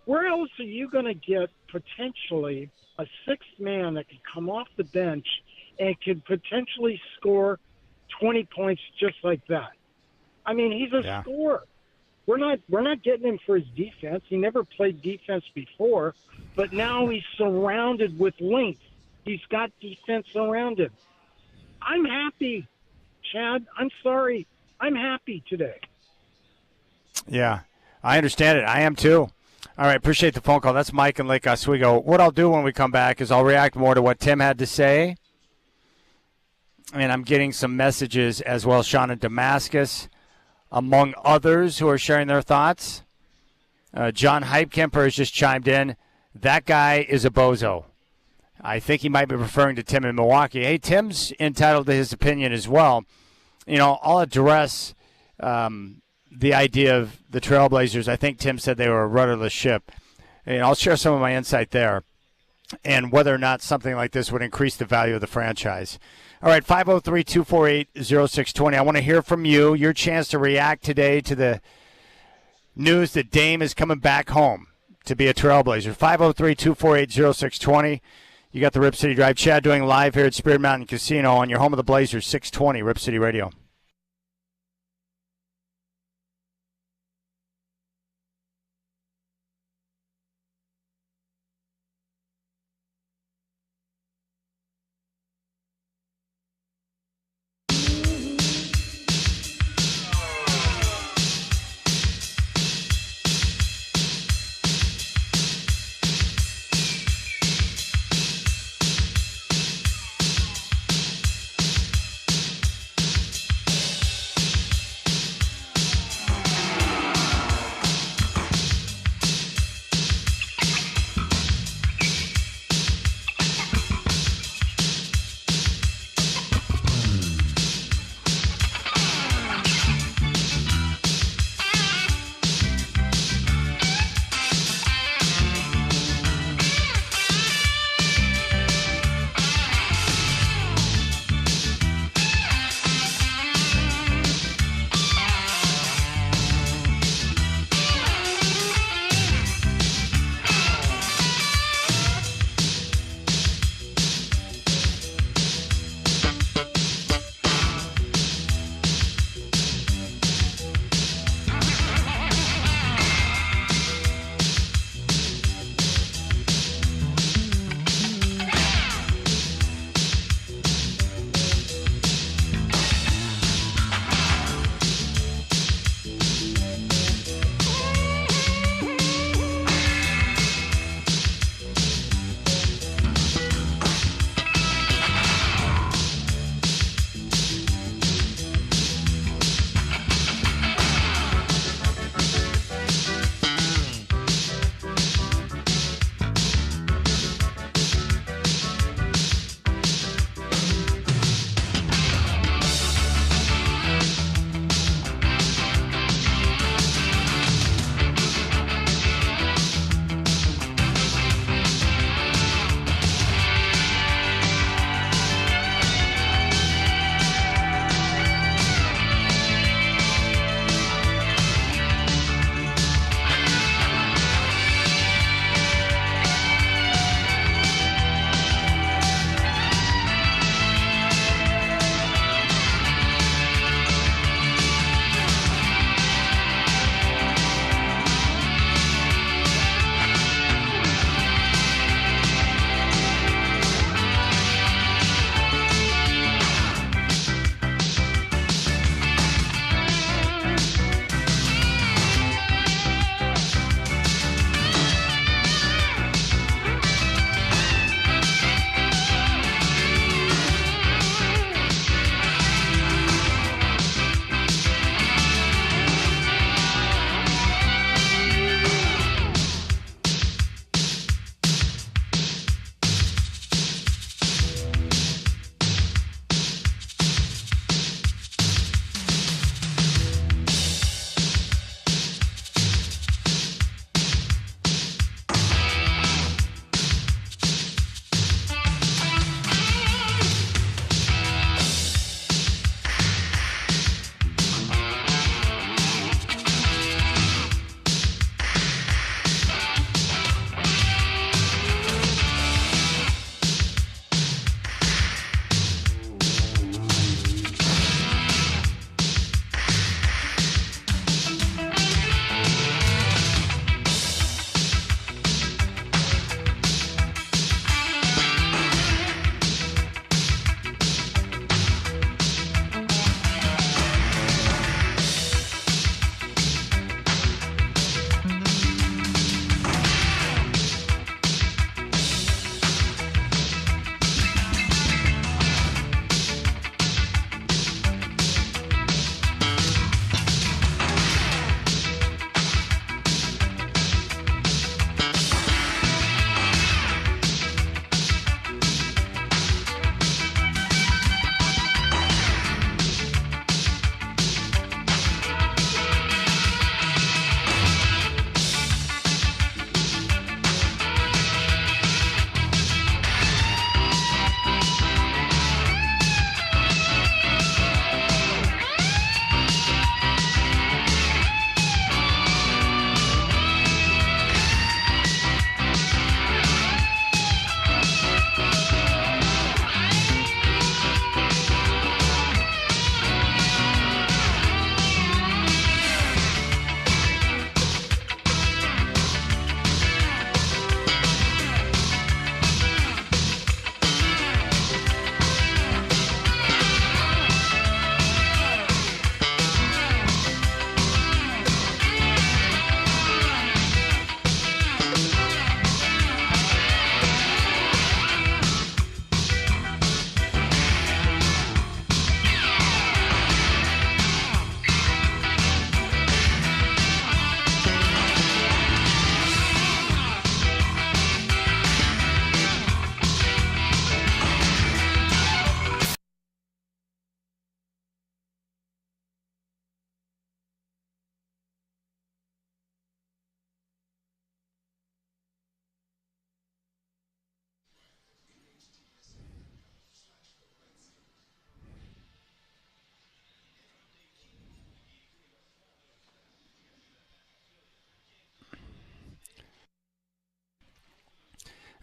where else are you going to get potentially a sixth man that could come off the bench and could potentially score 20 points just like that? I mean, he's a scorer. We're not getting him for his defense. He never played defense before, but now he's surrounded with length. He's got defense around him. I'm happy, Chad. I'm sorry. I'm happy today. Yeah, I understand it. I am too. All right, appreciate the phone call. That's Mike in Lake Oswego. What I'll do when we come back is I'll react more to what Tim had to say. And I'm getting some messages as well, Sean in Damascus, among others who are sharing their thoughts. John Heipkemper has just chimed in. That guy is a bozo. I think he might be referring to Tim in Milwaukee. Hey, Tim's entitled to his opinion as well. I'll address the idea of the Trailblazers. I think Tim said they were a rudderless ship. And I'll share some of my insight there and whether or not something like this would increase the value of the franchise. All right, 503-248-0620. I want to hear from you, your chance to react today to the news that Dame is coming back home to be a Trailblazer. 503-248-0620. You got the Rip City Drive. Chad Doing live here at Spirit Mountain Casino on your home of the Blazers, 620 Rip City Radio.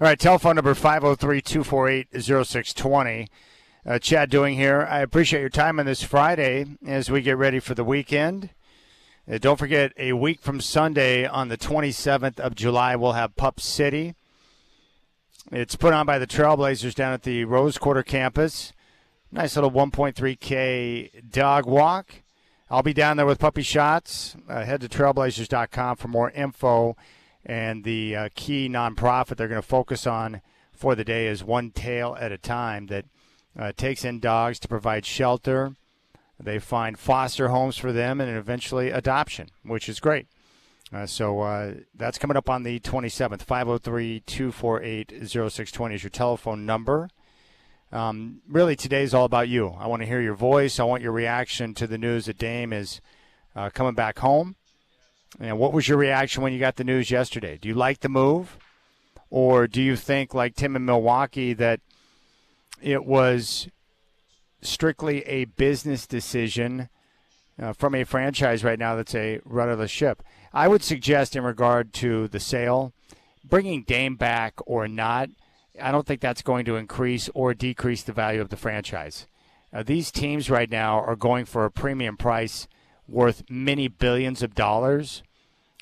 All right, telephone number 503-248-0620. Chad Doing here. I appreciate your time on this Friday as we get ready for the weekend. Don't forget, a week from Sunday on the 27th of July, we'll have Pup City. It's put on by the Trailblazers down at the Rose Quarter campus. Nice little 1.3K dog walk. I'll be down there with Puppy Shots. Head to trailblazers.com for more info. And the key nonprofit they're going to focus on for the day is One Tail at a Time, that takes in dogs to provide shelter. They find foster homes for them and eventually adoption, which is great. So that's coming up on the 27th. 503-248-0620 is your telephone number. Really, today's all about you. I want to hear your voice. I want your reaction to the news that Dame is coming back home. And what was your reaction when you got the news yesterday? Do you like the move? Or do you think, like Tim in Milwaukee, that it was strictly a business decision from a franchise right now that's a rudderless ship? I would suggest, in regard to the sale, bringing Dame back or not, I don't think that's going to increase or decrease the value of the franchise. These teams right now are going for a premium price worth many billions of dollars.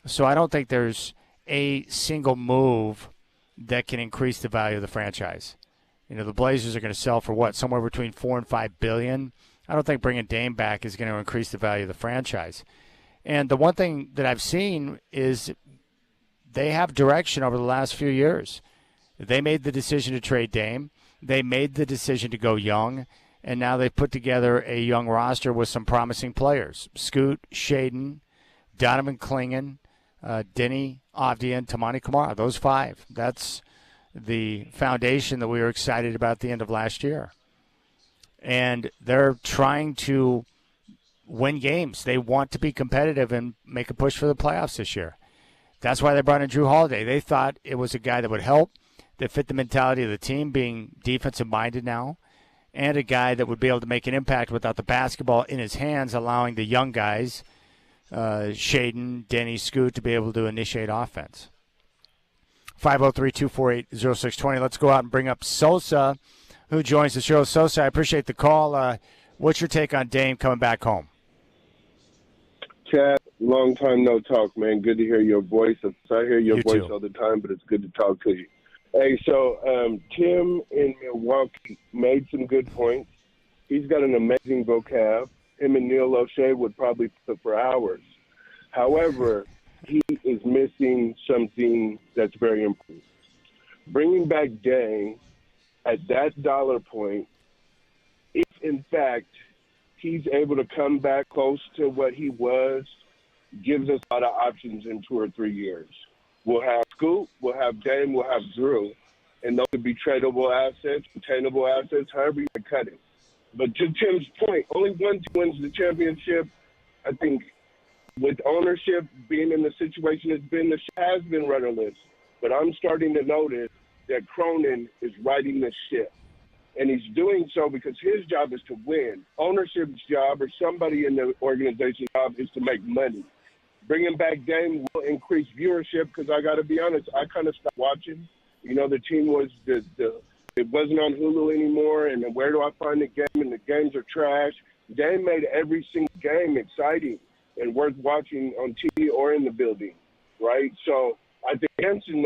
So I don't think there's a single move that can increase the value of the franchise. You know, the Blazers are going to sell for what? Somewhere between $4 and $5 billion. I don't think bringing Dame back is going to increase the value of the franchise. And the one thing that I've seen is they have direction over the last few years. They made the decision to trade Dame. They made the decision to go young. And now they've put together a young roster with some promising players. Scoot, Shaden, Donovan Clingan, Denny Avdian, Tamani Kamara. Those five. That's the foundation that we were excited about at the end of last year. And they're trying to win games. They want to be competitive and make a push for the playoffs this year. That's why they brought in Drew Holiday. They thought it was a guy that would help, that fit the mentality of the team, being defensive-minded now, and a guy that would be able to make an impact without the basketball in his hands, allowing the young guys, Shaden, Denny, Scoot, to be able to initiate offense. 503-248-0620. Let's go out and bring up Sosa, who joins the show. Sosa, I appreciate the call. What's your take on Dame coming back home? Chad, long time no talk, man. Good to hear your voice. I hear your voice too. all the time, but it's good to talk to you. Hey, so Tim in Milwaukee made some good points. He's got an amazing vocab. Him and Neil O'Shea would probably put for hours. However, he is missing something that's very important. Bringing back Dame at that dollar point, if in fact he's able to come back close to what he was, gives us a lot of options in 2 or 3 years. We'll have Scoot, we'll have Dame, we'll have Drew, and those would be tradable assets, attainable assets, however you can cut it. But to Tim's point, only one team wins the championship. I think with ownership being in the situation it's been, the ship has been rudderless. But I'm starting to notice that Cronin is riding the ship. And he's doing so because his job is to win. Ownership's job, or somebody in the organization's job, is to make money. Bringing back Dame will increase viewership because I got to be honest, I kind of stopped watching. You know, the team was it wasn't on Hulu anymore, and then where do I find the game? And the games are trash. Dame made every single game exciting and worth watching on TV or in the building, right? So I think Hansen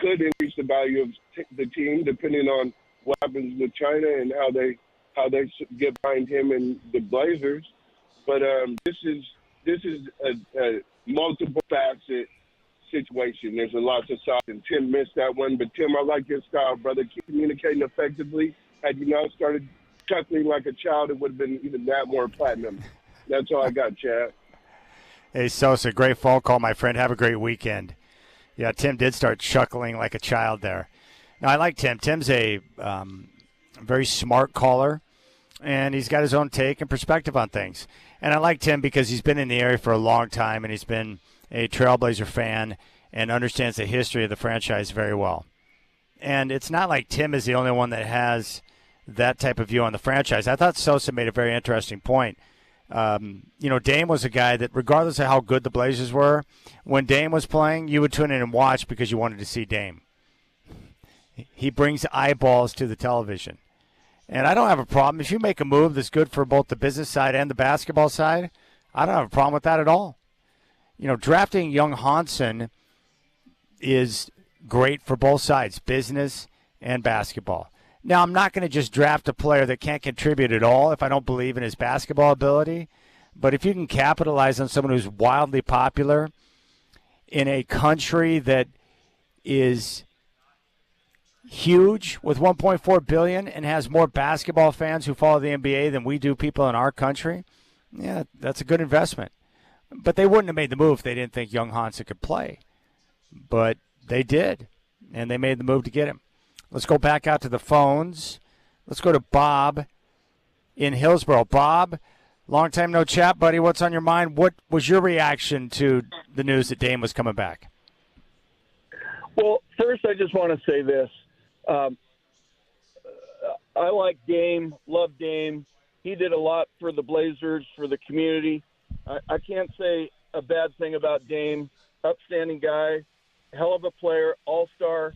could increase the value of the team depending on what happens with China and how they get behind him and the Blazers. But this is a multiple facet situation. There's a lot of sides, and Tim missed that one. But Tim, I like your style, brother. Keep communicating effectively. Had you not started chuckling like a child, it would have been even that more platinum. That's all I got, Chad. Hey, Sosa, great phone call, my friend. Have a great weekend. Yeah, Tim did start chuckling like a child there. Now, I like Tim. Tim's a very smart caller, and he's got his own take and perspective on things. And I like Tim because he's been in the area for a long time, and he's been a Trailblazer fan and understands the history of the franchise very well. And it's not like Tim is the only one that has that type of view on the franchise. I thought Sosa made a very interesting point. Dame was a guy that, regardless of how good the Blazers were, when Dame was playing, you would tune in and watch because you wanted to see Dame. He brings eyeballs to the television. And I don't have a problem. If you make a move that's good for both the business side and the basketball side, I don't have a problem with that at all. Drafting young Hansen is great for both sides, business and basketball. Now, I'm not going to just draft a player that can't contribute at all if I don't believe in his basketball ability. But if you can capitalize on someone who's wildly popular in a country that is huge with 1.4 billion and has more basketball fans who follow the NBA than we do people in our country, yeah, that's a good investment. But they wouldn't have made the move if they didn't think young Hansen could play. But they did, and they made the move to get him. Let's go back out to the phones. Let's go to Bob in Hillsborough. Bob, long time no chat, buddy. What's on your mind? What was your reaction to the news that Dame was coming back? Well, first, I just want to say this. I like Dame, love Dame. He did a lot for the Blazers, for the community. I can't say a bad thing about Dame. Upstanding guy, hell of a player, all-star.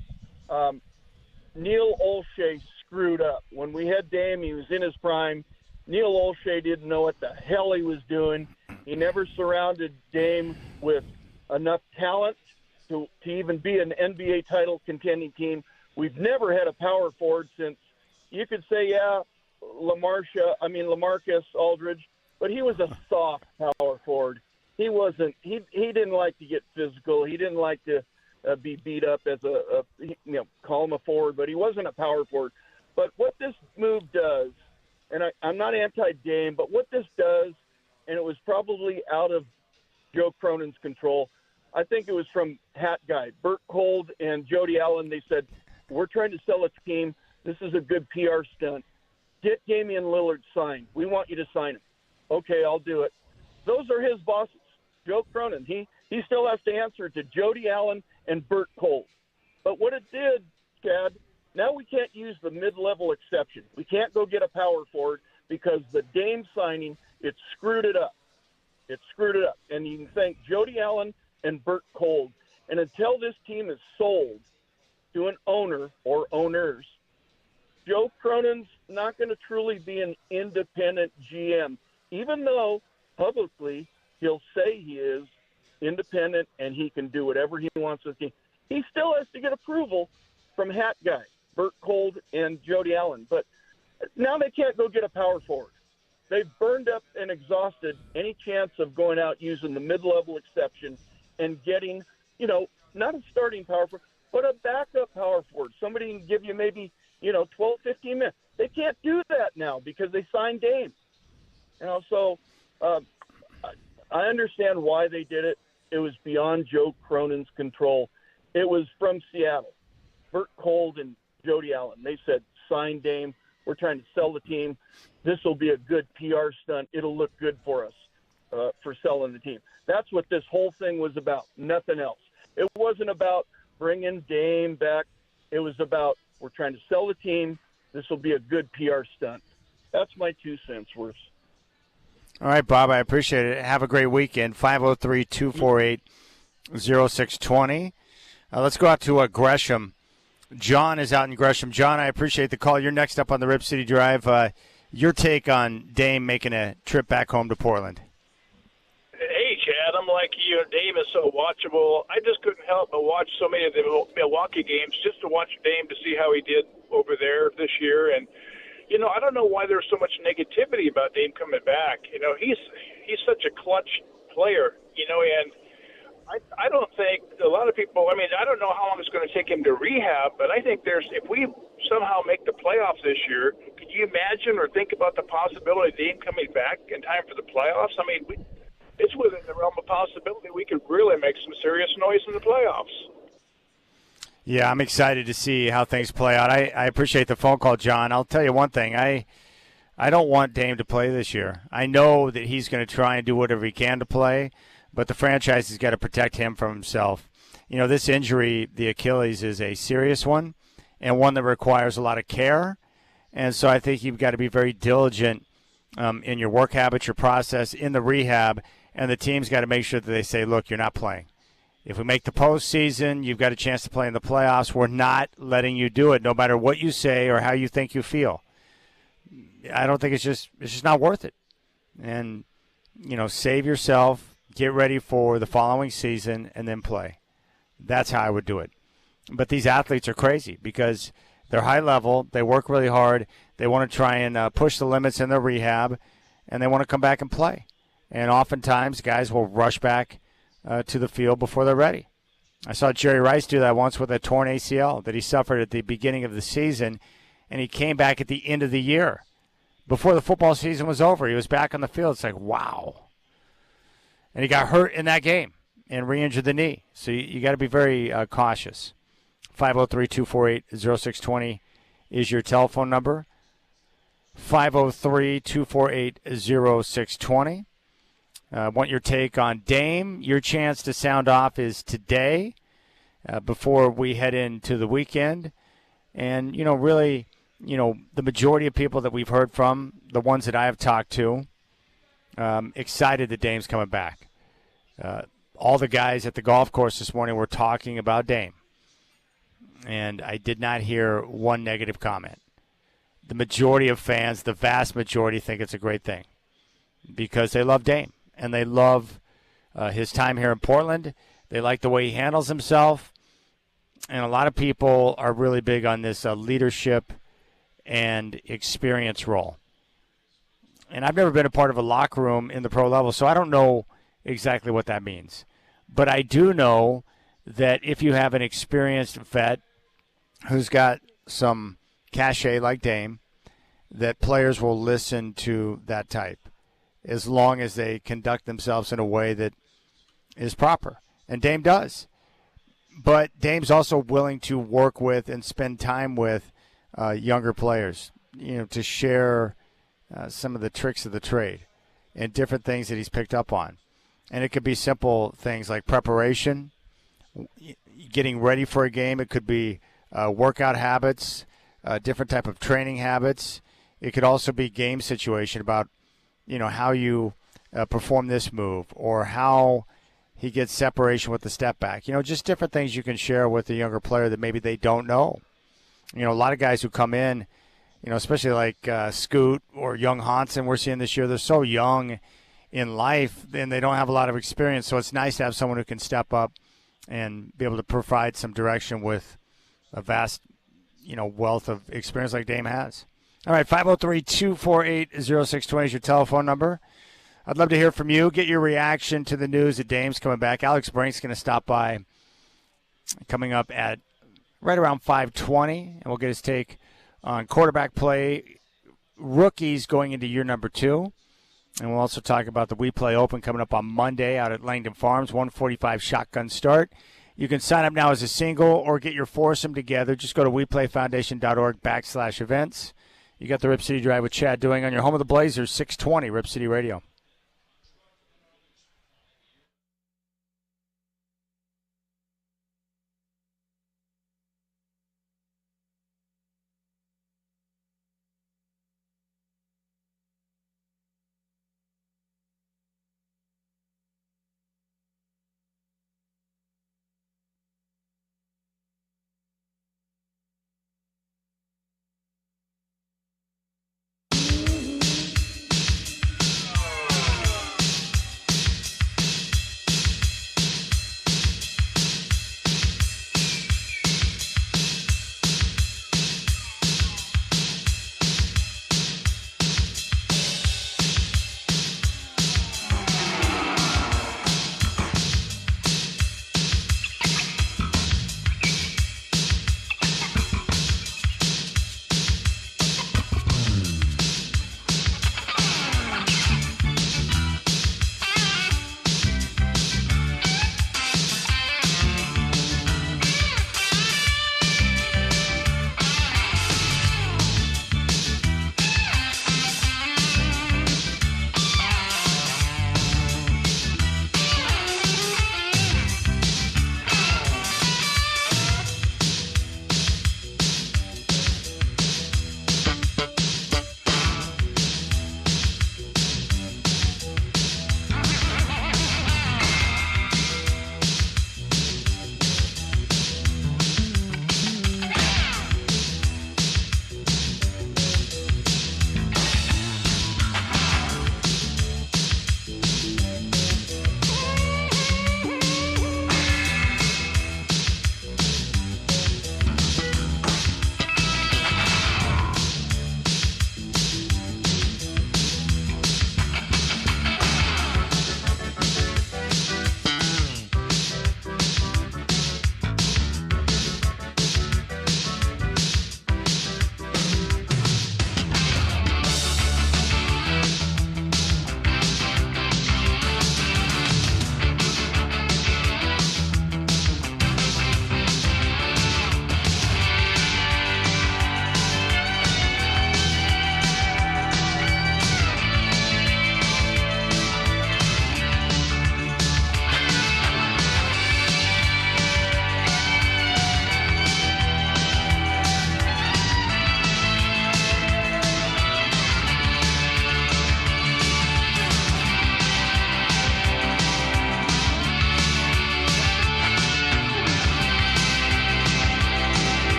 Neil Olshey screwed up. When we had Dame, he was in his prime. Neil Olshey didn't know what the hell he was doing. He never surrounded Dame with enough talent to even be an NBA title contending team. We've never had a power forward since, you could say, LaMarcus Aldridge, but he was a soft power forward. He didn't like to get physical. He didn't like to be beat up as call him a forward, but he wasn't a power forward. But what this move does, and I'm not anti-Dame, but what this does, and it was probably out of Joe Cronin's control, I think it was from Hat Guy, Bert Cold and Jody Allen. They said, we're trying to sell a team. This is a good PR stunt. Get Damian Lillard signed. We want you to sign him. Okay, I'll do it. Those are his bosses. Joe Cronin, he still has to answer to Jody Allen and Bert Cole. But what it did, Chad, now we can't use the mid-level exception. We can't go get a power forward because the Dame signing, it screwed it up. It screwed it up. And you can thank Jody Allen and Bert Cole. And until this team is sold to an owner or owners, Joe Cronin's not going to truly be an independent GM, even though publicly he'll say he is independent and he can do whatever he wants with the team. He still has to get approval from Hat Guy, Bert Cold, and Jody Allen. But now they can't go get a power forward. They've burned up and exhausted any chance of going out using the mid-level exception and getting, not a starting power forward, but a backup power forward. Somebody can give you maybe, 12, 15 minutes. They can't do that now because they signed Dame. So I understand why they did it. It was beyond Joe Cronin's control. It was from Seattle. Bert Cold and Jody Allen. They said, sign Dame. We're trying to sell the team. This will be a good PR stunt. It'll look good for us for selling the team. That's what this whole thing was about, nothing else. It wasn't about bringing Dame back. It was about, we're trying to sell the team. This will be a good PR stunt. That's my 2 cents worth. All right, Bob, I appreciate it. Have a great weekend. 503-248-0620. Let's go out to Gresham. John is out in Gresham. John, I appreciate the call. You're next up on the Rip City Drive. Your take on Dame making a trip back home to Portland. Hey, Chad, I'm like you. Dame is so watchable. I just couldn't help but watch so many of the Milwaukee games just to watch Dame to see how he did over there this year. And, I don't know why there's so much negativity about Dame coming back. He's such a clutch player, and I don't think a lot of people, I don't know how long it's going to take him to rehab, but I think if we somehow make the playoffs this year, could you imagine or think about the possibility of Dame coming back in time for the playoffs? It's within the realm of possibility we could really make some serious noise in the playoffs. Yeah, I'm excited to see how things play out. I appreciate the phone call, John. I'll tell you one thing. I don't want Dame to play this year. I know that he's going to try and do whatever he can to play, but the franchise has got to protect him from himself. This injury, the Achilles, is a serious one and one that requires a lot of care. And so I think you've got to be very diligent in your work habits, your process, in the rehab, and the team's got to make sure that they say, look, you're not playing. If we make the postseason, you've got a chance to play in the playoffs. We're not letting you do it, no matter what you say or how you think you feel. I don't think it's just not worth it. And, save yourself, get ready for the following season, and then play. That's how I would do it. But these athletes are crazy because they're high level, they work really hard, they want to try and push the limits in their rehab, and they want to come back and play. And oftentimes, guys will rush back to the field before they're ready. I saw Jerry Rice do that once with a torn ACL that he suffered at the beginning of the season, and he came back at the end of the year. Before the football season was over, he was back on the field. It's like, wow. And he got hurt in that game and re-injured the knee. So you got to be very cautious. 503-248-0620 is your telephone number. 503-248-0620. I want your take on Dame. Your chance to sound off is today before we head into the weekend. And, really, the majority of people that we've heard from, the ones that I have talked to, excited that Dame's coming back. All the guys at the golf course this morning were talking about Dame. And I did not hear one negative comment. The majority of fans, the vast majority, think it's a great thing because they love Dame and they love his time here in Portland. They like the way he handles himself. And a lot of people are really big on this leadership and experience role. And I've never been a part of a locker room in the pro level, so I don't know exactly what that means. But I do know that if you have an experienced vet who's got some cachet like Dame, that players will listen to that type as long as they conduct themselves in a way that is proper. And Dame does. But Dame's also willing to work with and spend time with younger players, to share some of the tricks of the trade and different things that he's picked up on. And it could be simple things like preparation, getting ready for a game. It could be workout habits, different type of training habits. It could also be game situation about, how you perform this move or how he gets separation with the step back. Just different things you can share with a younger player that maybe they don't know. A lot of guys who come in, especially like Scoot or young Hansen we're seeing this year, they're so young in life and they don't have a lot of experience. So it's nice to have someone who can step up and be able to provide some direction with a vast, wealth of experience like Dame has. All right, 503-248-0620 is your telephone number. I'd love to hear from you. Get your reaction to the news that Dame's coming back. Alex Brink's going to stop by coming up at right around 5:20, and we'll get his take on quarterback play, rookies going into year number 2. And we'll also talk about the We Play Open coming up on Monday out at Langdon Farms, 1:45 shotgun start. You can sign up now as a single or get your foursome together. Just go to WePlayFoundation.org/events. You got the Rip City Drive with Chad Doing on your home of the Blazers, 620 Rip City Radio.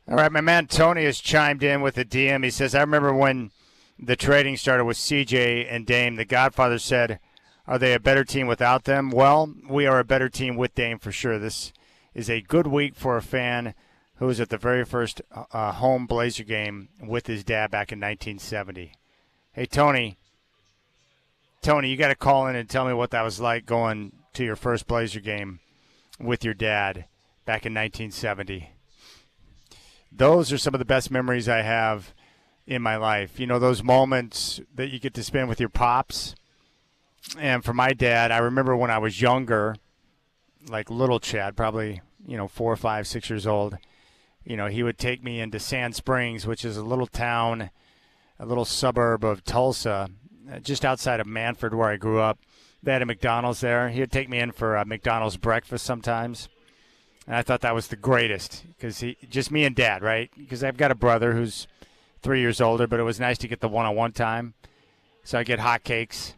All right, my man Tony has chimed in with a DM. He says, I remember when the trading started with CJ and Dame, the Godfather said, are they a better team without them? Well, we are a better team with Dame for sure. This is a good week for a fan who was at the very first home Blazer game with his dad back in 1970. Hey, Tony, you got to call in and tell me what that was like going to your first Blazer game with your dad back in 1970. Those are some of the best memories I have in my life. You know, those moments that you get to spend with your pops. And for my dad, I remember when I was younger, like little Chad, probably, 4, 5, 6 years old, he would take me into Sand Springs, which is a little town, a little suburb of Tulsa, just outside of Manford where I grew up. They had a McDonald's there. He would take me in for a McDonald's breakfast sometimes. And I thought that was the greatest because just me and Dad, right? Because I've got a brother who's 3 years older, but it was nice to get the one-on-one time. So I get hotcakes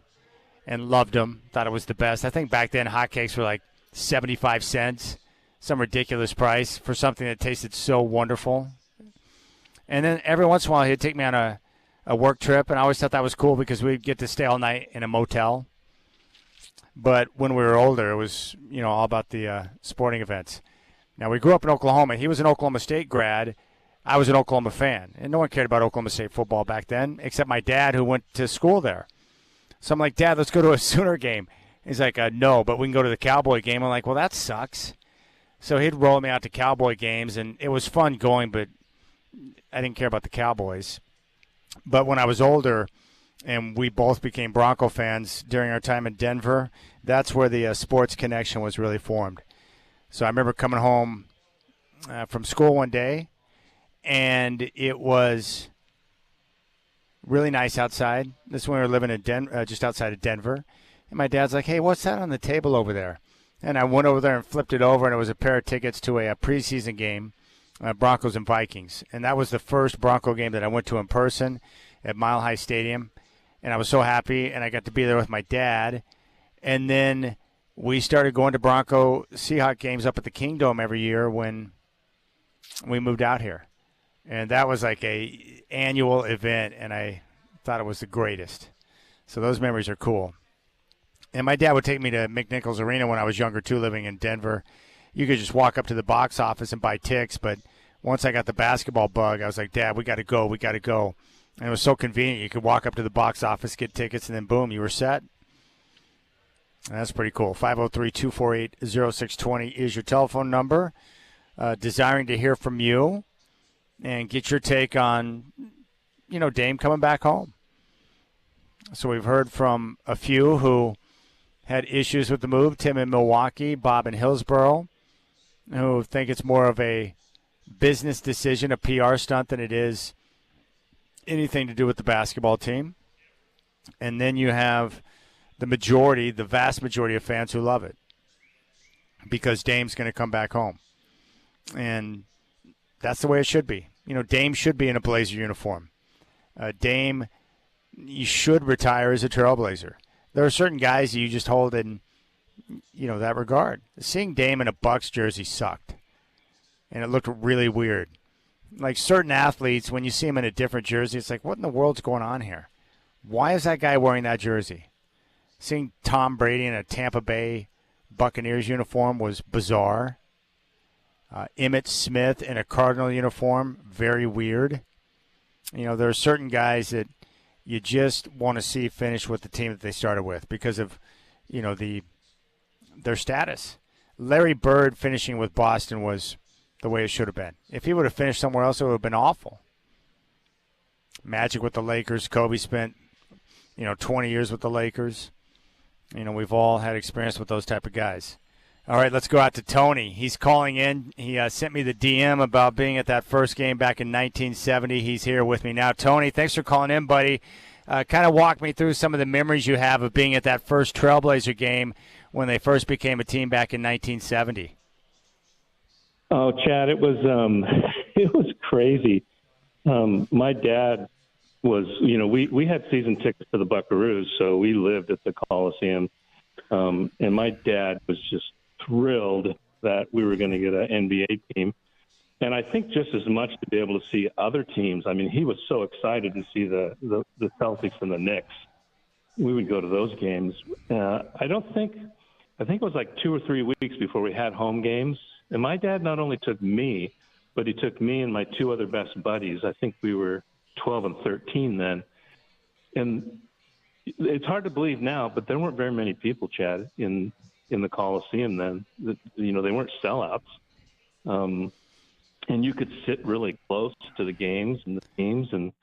and loved them. Thought it was the best. I think back then hotcakes were like 75 cents, some ridiculous price for something that tasted so wonderful. And then every once in a while he'd take me on a work trip, and I always thought that was cool because we'd get to stay all night in a motel. But when we were older, it was, all about the sporting events. Now, we grew up in Oklahoma. He was an Oklahoma State grad. I was an Oklahoma fan. And no one cared about Oklahoma State football back then, except my dad who went to school there. So I'm like, Dad, let's go to a Sooner game. He's like, no, but we can go to the Cowboy game. I'm like, well, that sucks. So he'd roll me out to Cowboy games, and it was fun going, but I didn't care about the Cowboys. But when I was older and we both became Bronco fans during our time in Denver, that's where the sports connection was really formed. So I remember coming home from school one day, and it was really nice outside. This is when we were living in just outside of Denver. And my dad's like, hey, what's that on the table over there? And I went over there and flipped it over, and it was a pair of tickets to a preseason game, Broncos and Vikings. And that was the first Bronco game that I went to in person at Mile High Stadium. And I was so happy, and I got to be there with my dad. And then we started going to Bronco Seahawks games up at the Kingdome every year when we moved out here. And that was like a annual event, and I thought it was the greatest. So those memories are cool. And my dad would take me to McNichols Arena when I was younger, too, living in Denver. You could just walk up to the box office and buy tickets, but once I got the basketball bug, I was like, Dad, we got to go. And it was so convenient. You could walk up to the box office, get tickets, and then boom, you were set. And that's pretty cool. 503-248-0620 is your telephone number. Desiring to hear from you and get your take on, Dame coming back home. So we've heard from a few who had issues with the move, Tim in Milwaukee, Bob in Hillsborough, who think it's more of a business decision, a PR stunt, than it is anything to do with the basketball team. And then you have the vast majority of fans who love it because Dame's going to come back home. And that's the way it should be. Dame should be in a Blazer uniform. Dame, you should retire as a Trailblazer. There are certain guys you just hold in, that regard. Seeing Dame in a Bucks jersey sucked, and it looked really weird. Like certain athletes, when you see him in a different jersey, it's like, what in the world's going on here? Why is that guy wearing that jersey? Seeing Tom Brady in a Tampa Bay Buccaneers uniform was bizarre. Emmitt Smith in a Cardinal uniform, very weird. There are certain guys that you just want to see finish with the team that they started with because of, their status. Larry Bird finishing with Boston was the way it should have been. If he would have finished somewhere else, it would have been awful. Magic with the Lakers. Kobe spent, 20 years with the Lakers. We've all had experience with those type of guys. All right, let's go out to Tony. He's calling in. He sent me the DM about being at that first game back in 1970. He's here with me now. Tony, thanks for calling in, buddy. Kind of walk me through some of the memories you have of being at that first Trailblazer game when they first became a team back in 1970. Oh, Chad, it was crazy. My dad was, we had season tickets to the Buckaroos, so we lived at the Coliseum. And my dad was just thrilled that we were going to get an NBA team. And I think just as much to be able to see other teams. I mean, he was so excited to see the Celtics and the Knicks. We would go to those games. I think it was like 2 or 3 weeks before we had home games. And my dad not only took me, but he took me and my 2 other best buddies. I think we were 12 and 13 then. And it's hard to believe now, but there weren't very many people, Chad, in the Coliseum then. They weren't sellouts. And you could sit really close to the games and the teams. And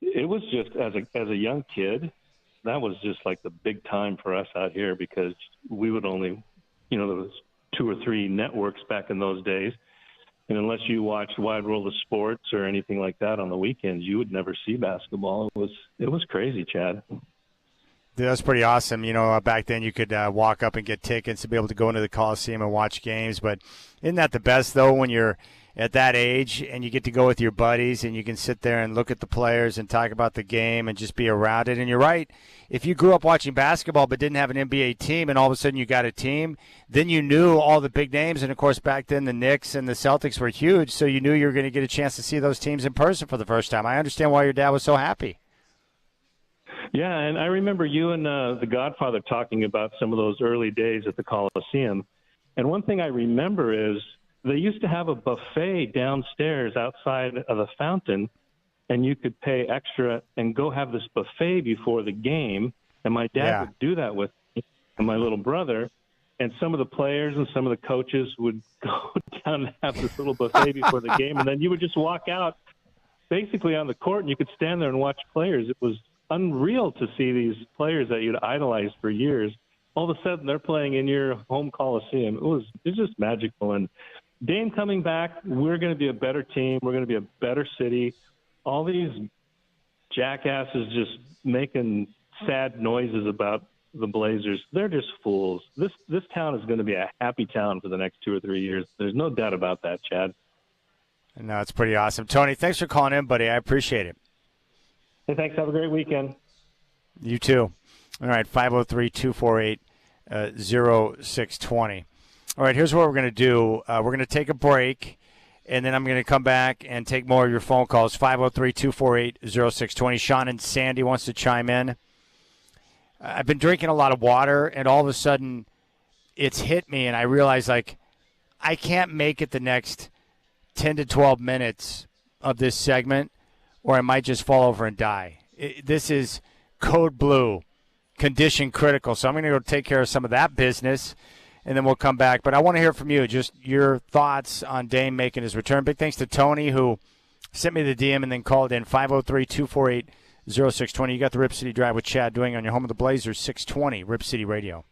it was just, as a young kid, that was just like the big time for us out here, because we would only, there was 2 or 3 networks back in those days. And unless you watched Wide World of Sports or anything like that on the weekends, you would never see basketball. It was crazy, Chad. Yeah, that's pretty awesome. Back then you could walk up and get tickets to be able to go into the Coliseum and watch games. But isn't that the best, though, when you're at that age and you get to go with your buddies and you can sit there and look at the players and talk about the game and just be around it? And you're right. If you grew up watching basketball but didn't have an NBA team and all of a sudden you got a team, then you knew all the big names. And, of course, back then the Knicks and the Celtics were huge, so you knew you were going to get a chance to see those teams in person for the first time. I understand why your dad was so happy. Yeah, and I remember you and The Godfather talking about some of those early days at the Coliseum. And one thing I remember is they used to have a buffet downstairs outside of the fountain, and you could pay extra and go have this buffet before the game. And my dad would do that with me and my little brother. And some of the players and some of the coaches would go down and have this little buffet before the game. And then you would just walk out basically on the court, and you could stand there and watch players. It was unreal to see these players that you'd idolized for years. All of a sudden, they're playing in your home Coliseum. It was just magical. And Dame coming back, we're going to be a better team. We're going to be a better city. All these jackasses just making sad noises about the Blazers, they're just fools. This town is going to be a happy town for the next 2 or 3 years. There's no doubt about that, Chad. No, it's pretty awesome. Tony, thanks for calling in, buddy. I appreciate it. Hey, thanks. Have a great weekend. You too. All right, 503-248-0620. All right, here's what we're going to do. We're going to take a break, and then I'm going to come back and take more of your phone calls. 503-248-0620. Sean and Sandy wants to chime in. I've been drinking a lot of water, and all of a sudden it's hit me, and I realize, I can't make it the next 10 to 12 minutes of this segment, or I might just fall over and die. This is code blue, condition critical. So I'm going to go take care of some of that business, and then we'll come back. But I want to hear from you, just your thoughts on Dame making his return. Big thanks to Tony, who sent me the DM and then called in, 503-248-0620. You got the Rip City Drive with Chad Doing on your home of the Blazers, 620, Rip City Radio.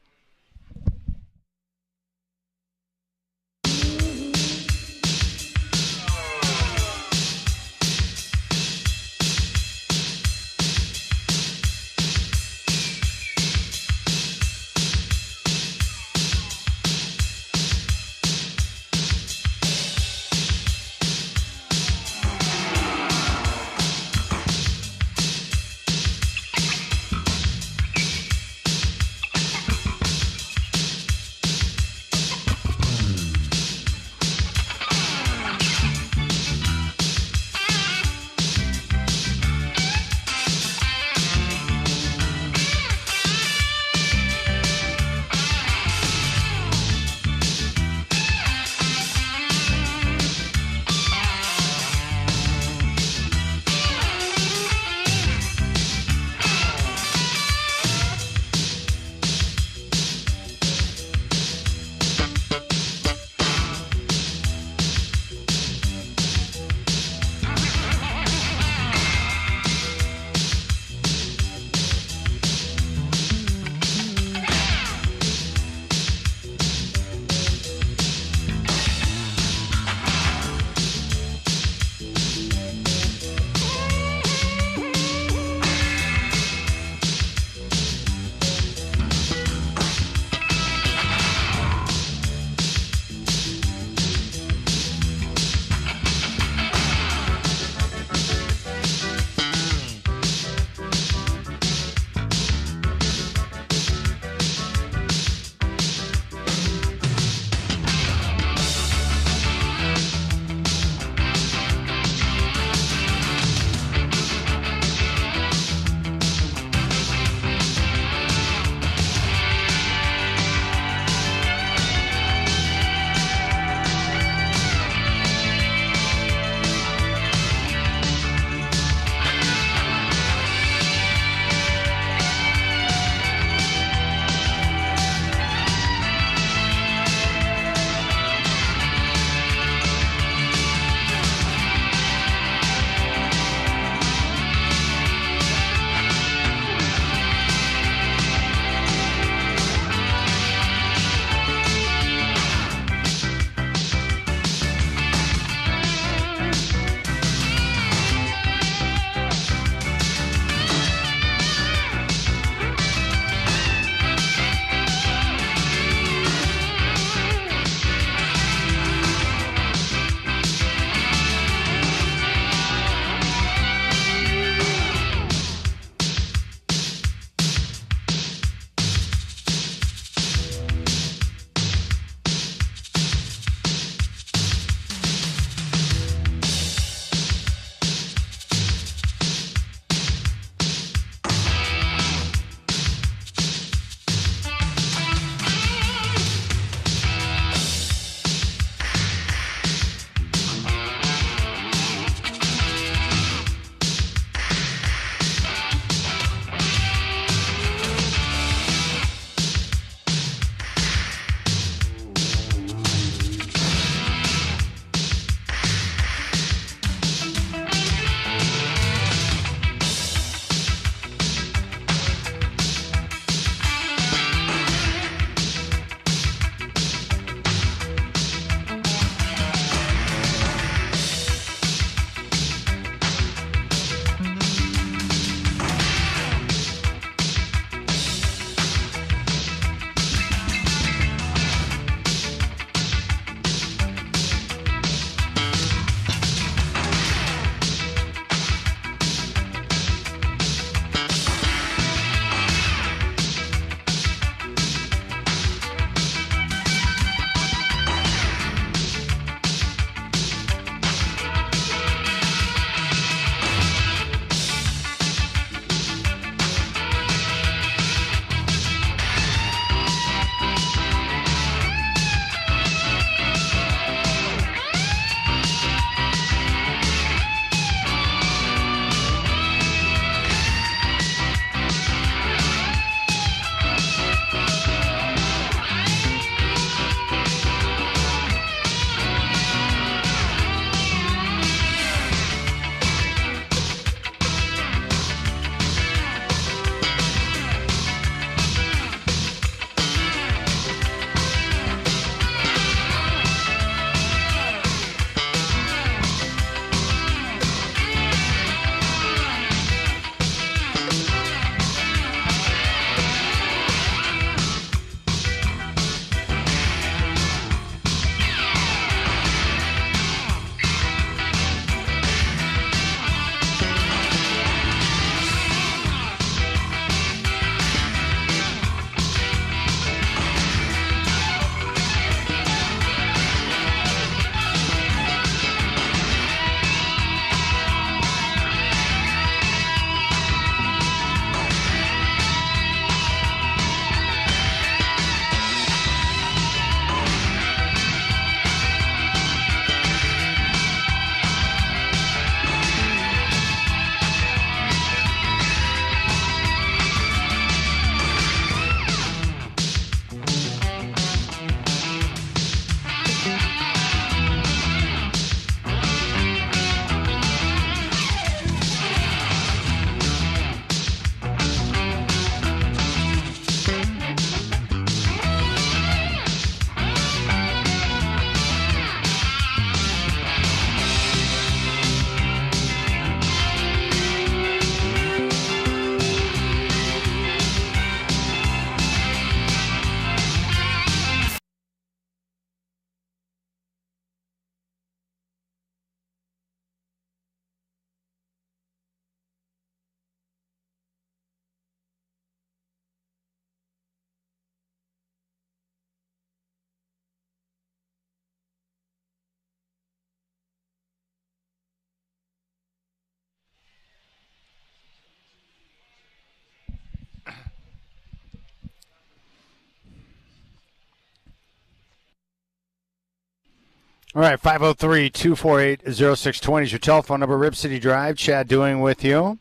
All right, 503-248-0620 is your telephone number. Rip City Drive, Chad Doing with you.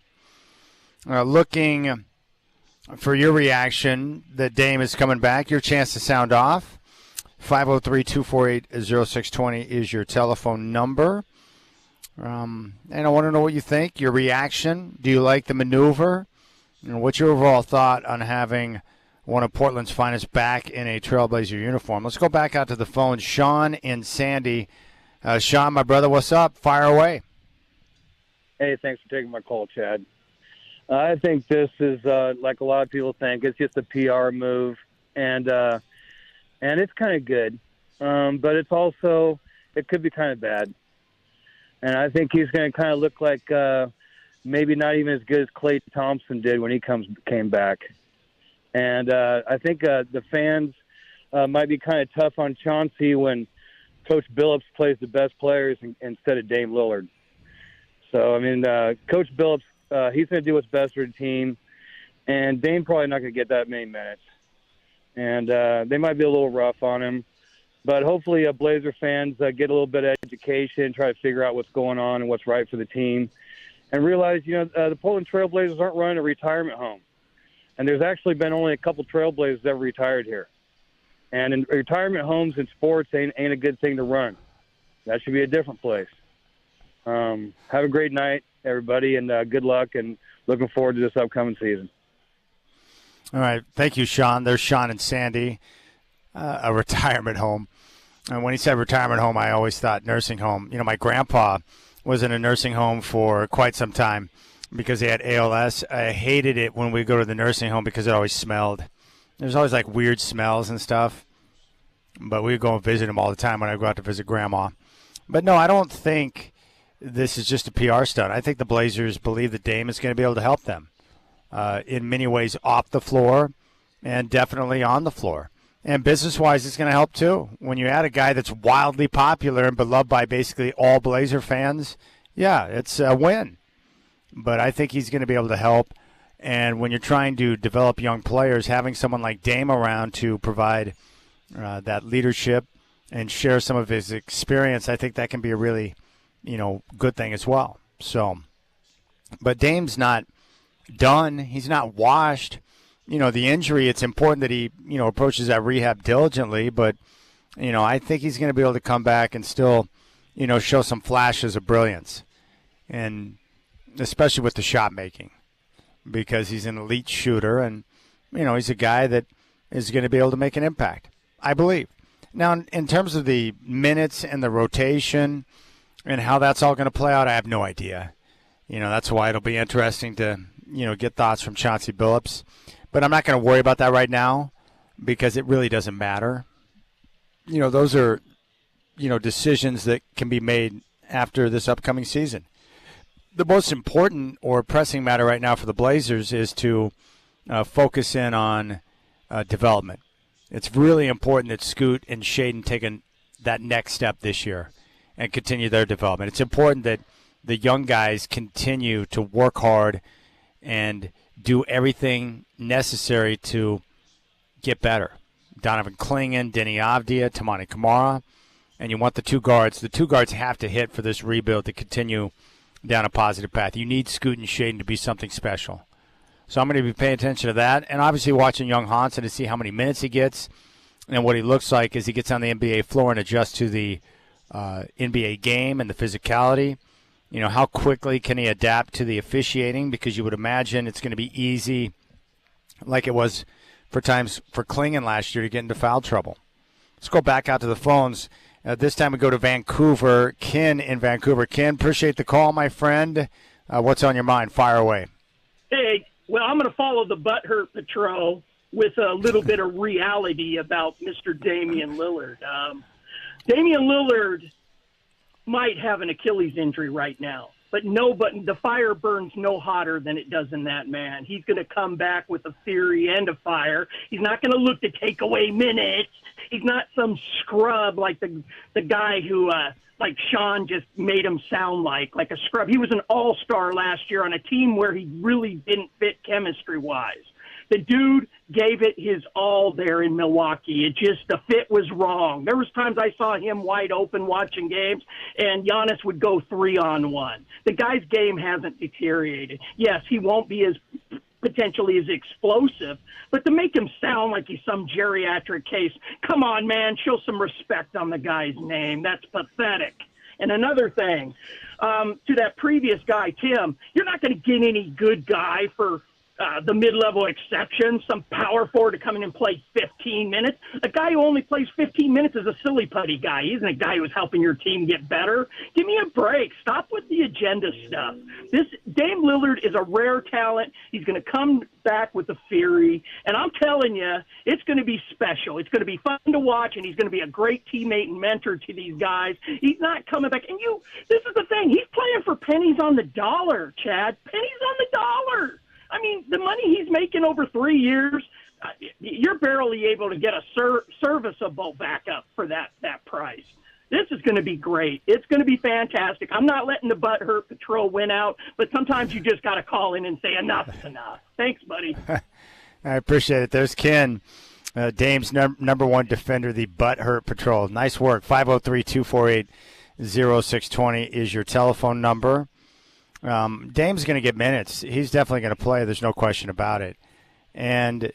Looking for your reaction that Dame is coming back. Your chance to sound off. 503-248-0620 is your telephone number. And I want to know what you think, your reaction. Do you like the maneuver? And what's your overall thought on having one of Portland's finest back in a Trailblazer uniform? Let's go back out to the phone. Sean and Sandy. Sean, my brother, what's up? Fire away. Hey, thanks for taking my call, Chad. I think this is, like a lot of people think, it's just a PR move, and it's kind of good. But it's also, it could be kind of bad. And I think he's going to kind of look like maybe not even as good as Klay Thompson did when he came back. And I think the fans might be kind of tough on Chauncey when Coach Billups plays the best players instead of Dame Lillard. So, I mean, Coach Billups, he's going to do what's best for the team. And Dame probably not going to get that many minutes. And they might be a little rough on him. But hopefully Blazer fans get a little bit of education, try to figure out what's going on and what's right for the team, and realize, the Portland Trailblazers aren't running a retirement home. And there's actually been only a couple Trailblazers ever retired here. And in retirement homes in sports ain't a good thing to run. That should be a different place. Have a great night, everybody, and good luck, and looking forward to this upcoming season. All right. Thank you, Sean. There's Sean and Sandy. A retirement home. And when he said retirement home, I always thought nursing home. My grandpa was in a nursing home for quite some time because he had ALS. I hated it when we go to the nursing home because it always smelled. There's always like weird smells and stuff. But we would go and visit him all the time when I go out to visit Grandma. But no, I don't think this is just a PR stunt. I think the Blazers believe that Dame is going to be able to help them in many ways off the floor and definitely on the floor. And business-wise, it's going to help, too. When you add a guy that's wildly popular and beloved by basically all Blazer fans, yeah, it's a win. But I think he's going to be able to help. And when you're trying to develop young players, having someone like Dame around to provide that leadership and share some of his experience, I think that can be a really, good thing as well. So, but Dame's not done. He's not washed. The injury, it's important that he, approaches that rehab diligently. But, I think he's going to be able to come back and still, show some flashes of brilliance. And especially with the shot making because he's an elite shooter. And, he's a guy that is going to be able to make an impact, I believe. Now, in terms of the minutes and the rotation and how that's all going to play out, I have no idea. That's why it'll be interesting to, get thoughts from Chauncey Billups. But I'm not going to worry about that right now because it really doesn't matter. Those are, decisions that can be made after this upcoming season. The most important or pressing matter right now for the Blazers is to focus in on development. It's really important that Scoot and Shaedon take that next step this year and continue their development. It's important that the young guys continue to work hard and do everything necessary to get better. Donovan Clingan, Denny Avdia, Tamani Kamara, and you want the two guards. The two guards have to hit for this rebuild to continue down a positive path. You need Scoot and Shaedon to be something special. So I'm going to be paying attention to that, and obviously watching young Hansen to see how many minutes he gets and what he looks like as he gets on the NBA floor and adjusts to the NBA game and the physicality. How quickly can he adapt to the officiating? Because you would imagine it's going to be easy, like it was for times for Clingan last year, to get into foul trouble. Let's go back out to the phones. This time we go to Vancouver. Ken in Vancouver. Ken, appreciate the call, my friend. What's on your mind? Fire away. Hey, well, I'm going to follow the butthurt patrol with a little bit of reality about Mr. Damian Lillard. Damian Lillard might have an Achilles injury right now, but the fire burns no hotter than it does in that man. He's going to come back with a fury and a fire. He's not going to look to take away minutes. He's not some scrub like the guy who, like Sean just made him sound like a scrub. He was an all-star last year on a team where he really didn't fit chemistry-wise. The dude gave it his all there in Milwaukee. It just, the fit was wrong. There was times I saw him wide open watching games, and Giannis would go 3-on-1. The guy's game hasn't deteriorated. Yes, he won't be as potentially as explosive, but to make him sound like he's some geriatric case, come on, man, show some respect on the guy's name. That's pathetic. And another thing, to that previous guy, Tim, you're not going to get any good guy for the mid-level exception, some power forward to come in and play 15 minutes. A guy who only plays 15 minutes is a silly putty guy. He isn't a guy who's helping your team get better. Give me a break. Stop with the agenda stuff. This Dame Lillard is a rare talent. He's going to come back with the Fury, and I'm telling you, it's going to be special. It's going to be fun to watch, and he's going to be a great teammate and mentor to these guys. He's not coming back. And this is the thing. He's playing for pennies on the dollar, Chad. Pennies on the dollar. I mean, the money he's making over 3 years, you're barely able to get a serviceable backup for that price. This is going to be great. It's going to be fantastic. I'm not letting the butthurt patrol win out, but sometimes you just got to call in and say enough is enough. Thanks, buddy. I appreciate it. There's Ken, Dame's number one defender, the butthurt patrol. Nice work. 503-248-0620 is your telephone number. Dame's going to get minutes. He's definitely going to play. There's no question about it. And,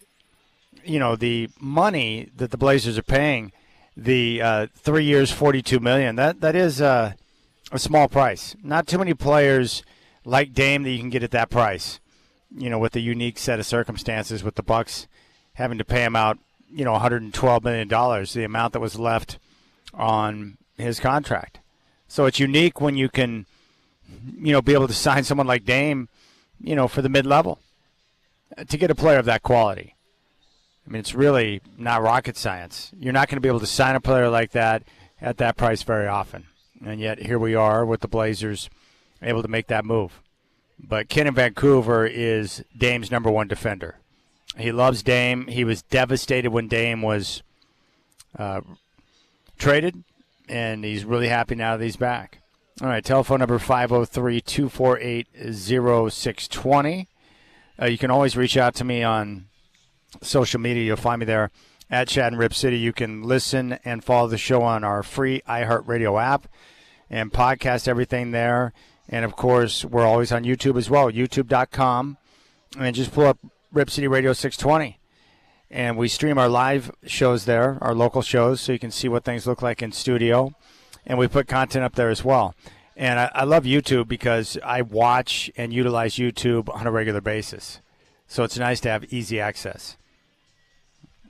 you know, the money that the Blazers are paying, the 3 years, $42 million, that is a small price. Not too many players like Dame that you can get at that price, you know, with a unique set of circumstances with the Bucks having to pay him out, you know, $112 million, the amount that was left on his contract. So it's unique when you can, you know, be able to sign someone like Dame, you know, for the mid-level to get a player of that quality. I mean, it's really not rocket science. You're not going to be able to sign a player like that at that price very often. And yet here we are with the Blazers able to make that move. But Ken in Vancouver is Dame's number one defender. He loves Dame. He was devastated when Dame was traded, and he's really happy now that he's back. All right, telephone number 503-248-0620. You can always reach out to me on social media. You'll find me there at Chad and Rip City. You can listen and follow the show on our free iHeartRadio app and podcast everything there. And, of course, we're always on YouTube as well, youtube.com. And just pull up Rip City Radio 620. And we stream our live shows there, our local shows, so you can see what things look like in studio. And we put content up there as well. And I love YouTube because I watch and utilize YouTube on a regular basis. So it's nice to have easy access.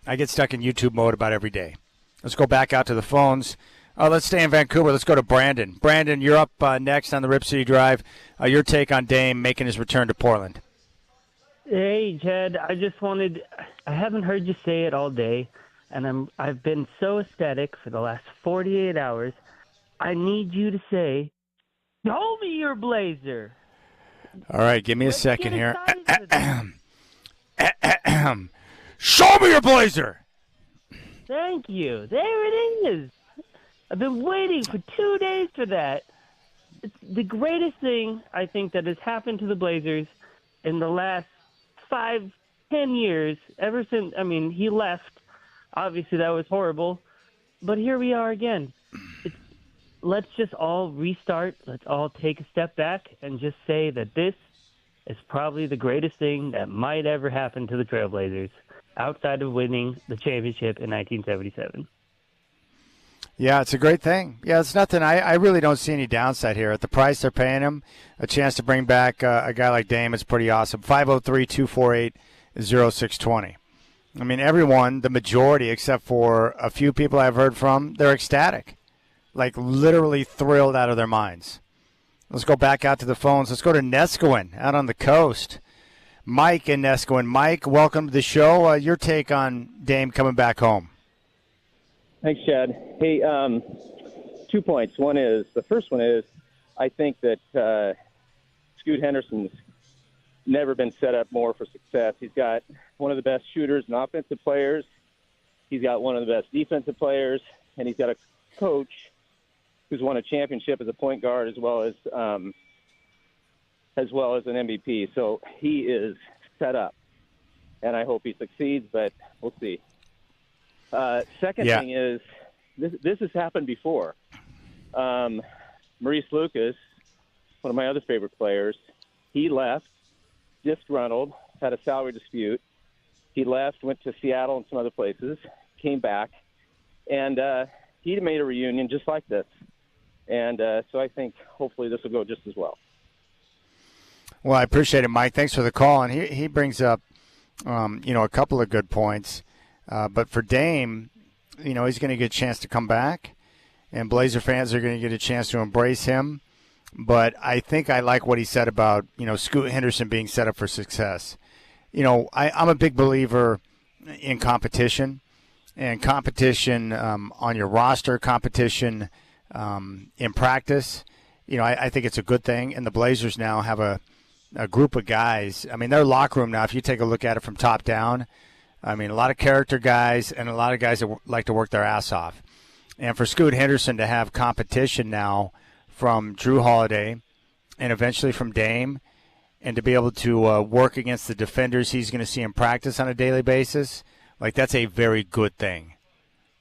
I get stuck in YouTube mode about every day. Let's go back out to the phones. Let's stay in Vancouver. Let's go to Brandon. Brandon, you're up next on the Rip City Drive. Your take on Dame making his return to Portland. Hey, Chad, I haven't heard you say it all day, and I've been so ecstatic for the last 48 hours. I need you to say, show me your Blazer. All right, give me a second here. Show me your Blazer. Thank you. There it is. I've been waiting for 2 days for that. It's the greatest thing, I think, that has happened to the Blazers in the last 5-10 years, ever since, he left. Obviously, that was horrible. But here we are again. Let's just all restart. Let's all take a step back and just say that this is probably the greatest thing that might ever happen to the Trailblazers outside of winning the championship in 1977. Yeah, it's a great thing. Yeah, it's nothing. I really don't see any downside here. At the price they're paying him, a chance to bring back a guy like Dame is pretty awesome. 503-248-0620. I mean, everyone, the majority, except for a few people I've heard from, they're ecstatic. Like literally thrilled out of their minds. Let's go back out to the phones. Let's go to Nescoin out on the coast. Mike in Nescoin. Mike, welcome to the show. Your take on Dame coming back home. Thanks, Chad. Hey, 2 points. The first one is, I think that Scoot Henderson's never been set up more for success. He's got one of the best shooters and offensive players. He's got one of the best defensive players, and he's got a coach who's won a championship as a point guard as well as an MVP. So he is set up. and I hope he succeeds, but we'll see. Second thing is, this has happened before. Maurice Lucas, one of my other favorite players, he left, disgruntled, had a salary dispute. He left, went to Seattle and some other places, came back, and he made a reunion just like this. And so I think hopefully this will go just as well. Well, I appreciate it, Mike. Thanks for the call. And he brings up, a couple of good points. But for Dame, he's going to get a chance to come back, and Blazer fans are going to get a chance to embrace him. But I think I like what he said about, Scoot Henderson being set up for success. I'm a big believer in competition, and competition on your roster, competition in practice. I think it's a good thing. And the Blazers now have a group of guys. I mean, their locker room now, if you take a look at it from top down, I mean, a lot of character guys and a lot of guys that like to work their ass off. And for Scoot Henderson to have competition now from Drew Holiday and eventually from Dame, and to be able to work against the defenders he's going to see in practice on a daily basis, that's a very good thing,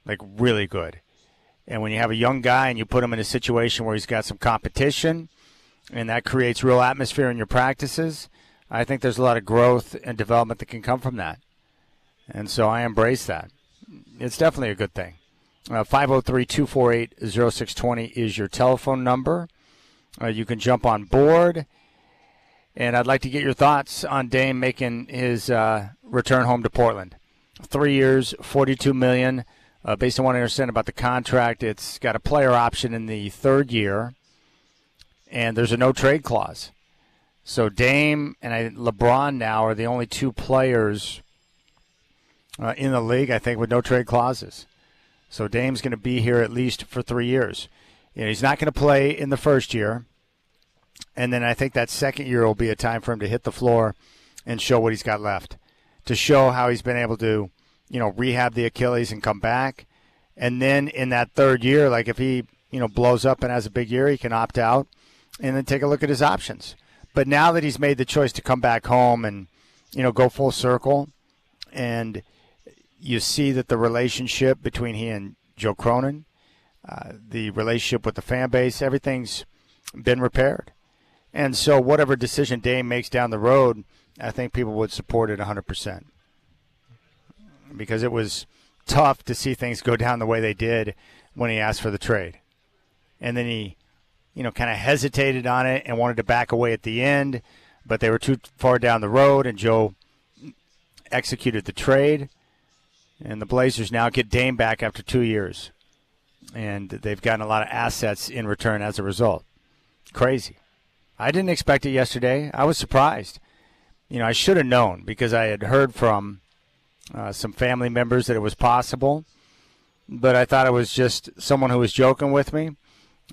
really good. And when you have a young guy and you put him in a situation where he's got some competition and that creates real atmosphere in your practices, I think there's a lot of growth and development that can come from that. And so I embrace that. It's definitely a good thing. 503-248-0620 is your telephone number. You can jump on board. And I'd like to get your thoughts on Dame making his return home to Portland. 3 years, $42 million. Based on what I understand about the contract, it's got a player option in the third year, and there's a no-trade clause. So Dame and LeBron now are the only two players in the league, I think, with no-trade clauses. So Dame's going to be here at least for 3 years. He's not going to play in the first year. And then I think that second year will be a time for him to hit the floor and show what he's got left, to show how he's been able to, rehab the Achilles and come back. And then in that third year, if he, blows up and has a big year, he can opt out and then take a look at his options. But now that he's made the choice to come back home and, go full circle, and you see that the relationship between he and Joe Cronin, the relationship with the fan base, everything's been repaired. And so whatever decision Dame makes down the road, I think people would support it 100%. Because it was tough to see things go down the way they did when he asked for the trade. And then he, kind of hesitated on it and wanted to back away at the end, but they were too far down the road, and Joe executed the trade. And the Blazers now get Dame back after 2 years. And they've gotten a lot of assets in return as a result. Crazy. I didn't expect it yesterday. I was surprised. I should have known, because I had heard from some family members that it was possible. But I thought it was just someone who was joking with me.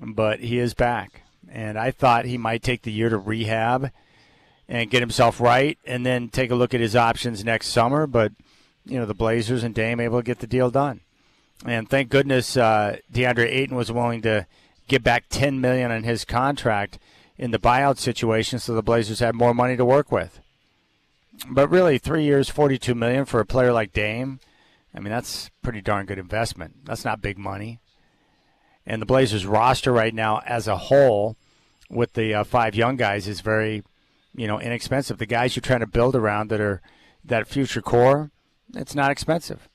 But he is back. And I thought he might take the year to rehab and get himself right and then take a look at his options next summer. But, the Blazers and Dame able to get the deal done. And thank goodness DeAndre Ayton was willing to give back $10 million on his contract in the buyout situation, so the Blazers had more money to work with. But really, 3 years, $42 million for a player like Dame, I mean, that's pretty darn good investment. That's not big money. And the Blazers roster right now as a whole with the 5 young guys is very, inexpensive. The guys you're trying to build around that are that future core, it's not expensive.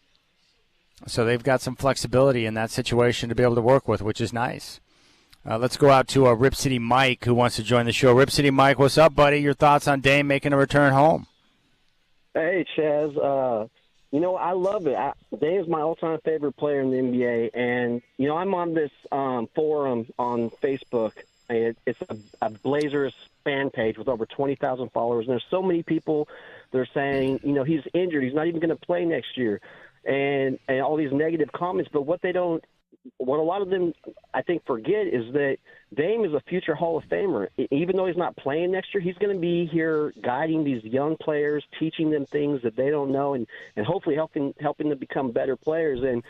So they've got some flexibility in that situation to be able to work with, which is nice. Let's go out to Rip City Mike, who wants to join the show. Rip City Mike, what's up, buddy? Your thoughts on Dame making a return home? Hey, Chaz. I love it. Dame's my all-time favorite player in the NBA, and I'm on this forum on Facebook. It's a Blazers fan page with over 20,000 followers, and there's so many people that are saying, he's injured, he's not even going to play next year, and all these negative comments. But what a lot of them, I think, forget is that Dame is a future Hall of Famer. Even though he's not playing next year, he's going to be here guiding these young players, teaching them things that they don't know, and hopefully helping them become better players. And,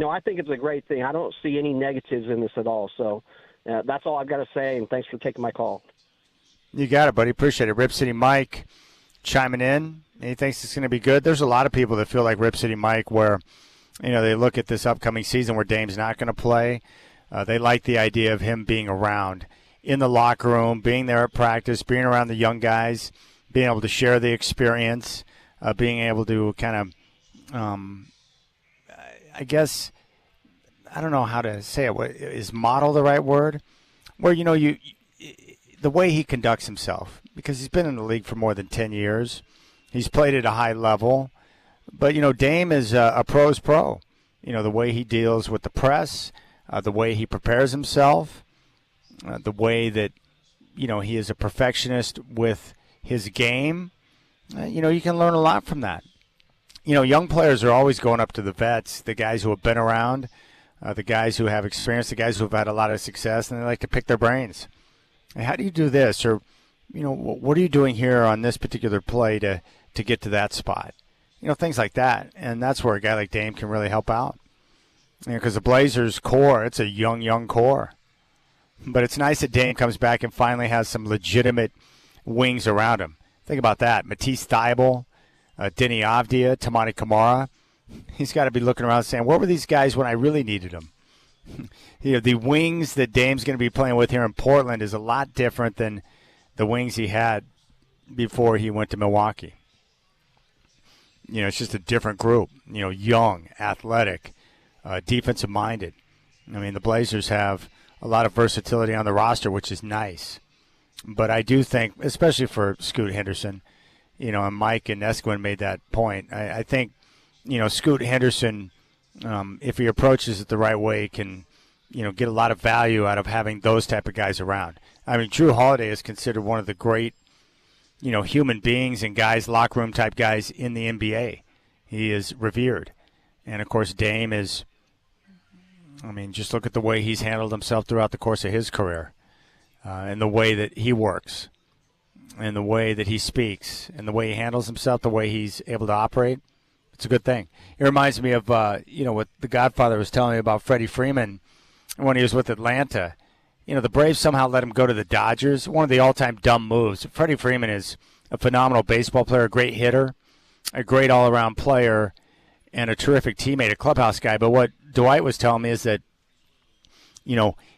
I think it's a great thing. I don't see any negatives in this at all. So that's all I've got to say, and thanks for taking my call. You got it, buddy. Appreciate it. Rip City Mike chiming in. And he thinks it's going to be good. There's a lot of people that feel like Rip City Mike, where they look at this upcoming season where Dame's not going to play. They like the idea of him being around in the locker room, being there at practice, being around the young guys, being able to share the experience, being able to kind of, I guess, I don't know how to say it. Is model the right word? Where, the way he conducts himself, because he's been in the league for more than 10 years. He's played at a high level. But, Dame is a pro's pro. The way he deals with the press, the way he prepares himself, the way that, he is a perfectionist with his game. You can learn a lot from that. Young players are always going up to the vets, the guys who have been around, the guys who have experience, the guys who have had a lot of success, and they like to pick their brains. And how do you do this? Or, what are you doing here on this particular play to get to that spot? Things like that. And that's where a guy like Dame can really help out. Because the Blazers' core, it's a young core. But it's nice that Dame comes back and finally has some legitimate wings around him. Think about that. Matisse Thybulle, Denny Avdia, Tamani Kamara. He's got to be looking around saying, where were these guys when I really needed them? The wings that Dame's going to be playing with here in Portland is a lot different than the wings he had before he went to Milwaukee. It's just a different group. Young, athletic, defensive-minded. The Blazers have a lot of versatility on the roster, which is nice. But I do think, especially for Scoot Henderson, and Mike and Esquin made that point, I think, Scoot Henderson, if he approaches it the right way, can, get a lot of value out of having those type of guys around. Drew Holiday is considered one of the great, human beings and guys, locker room type guys in the NBA. He is revered. And, of course, Dame is, just look at the way he's handled himself throughout the course of his career, and the way that he works, and the way that he speaks, and the way he handles himself, the way he's able to operate. It's a good thing. It reminds me of, what the Godfather was telling me about Freddie Freeman when he was with Atlanta. The Braves somehow let him go to the Dodgers. One of the all-time dumb moves. Freddie Freeman is a phenomenal baseball player, a great hitter, a great all-around player, and a terrific teammate, a clubhouse guy. But what Dwight was telling me is that,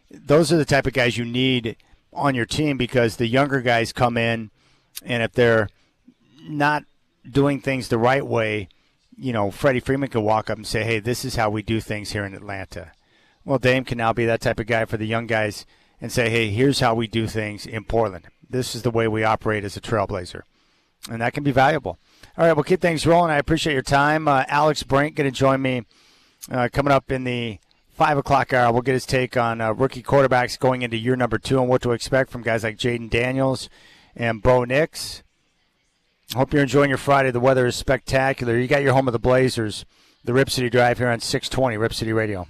those are the type of guys you need on your team, because the younger guys come in, and if they're not doing things the right way, Freddie Freeman could walk up and say, hey, this is how we do things here in Atlanta. Well, Dame can now be that type of guy for the young guys and say, hey, here's how we do things in Portland. This is the way we operate as a Trailblazer. And that can be valuable. All right, we'll keep things rolling. I appreciate your time. Alex Brink going to join me coming up in the 5 o'clock hour. We'll get his take on rookie quarterbacks going into year number 2 and what to expect from guys like Jaden Daniels and Bo Nix. Hope you're enjoying your Friday. The weather is spectacular. You got your home of the Blazers, the Rip City Drive here on 620 Rip City Radio.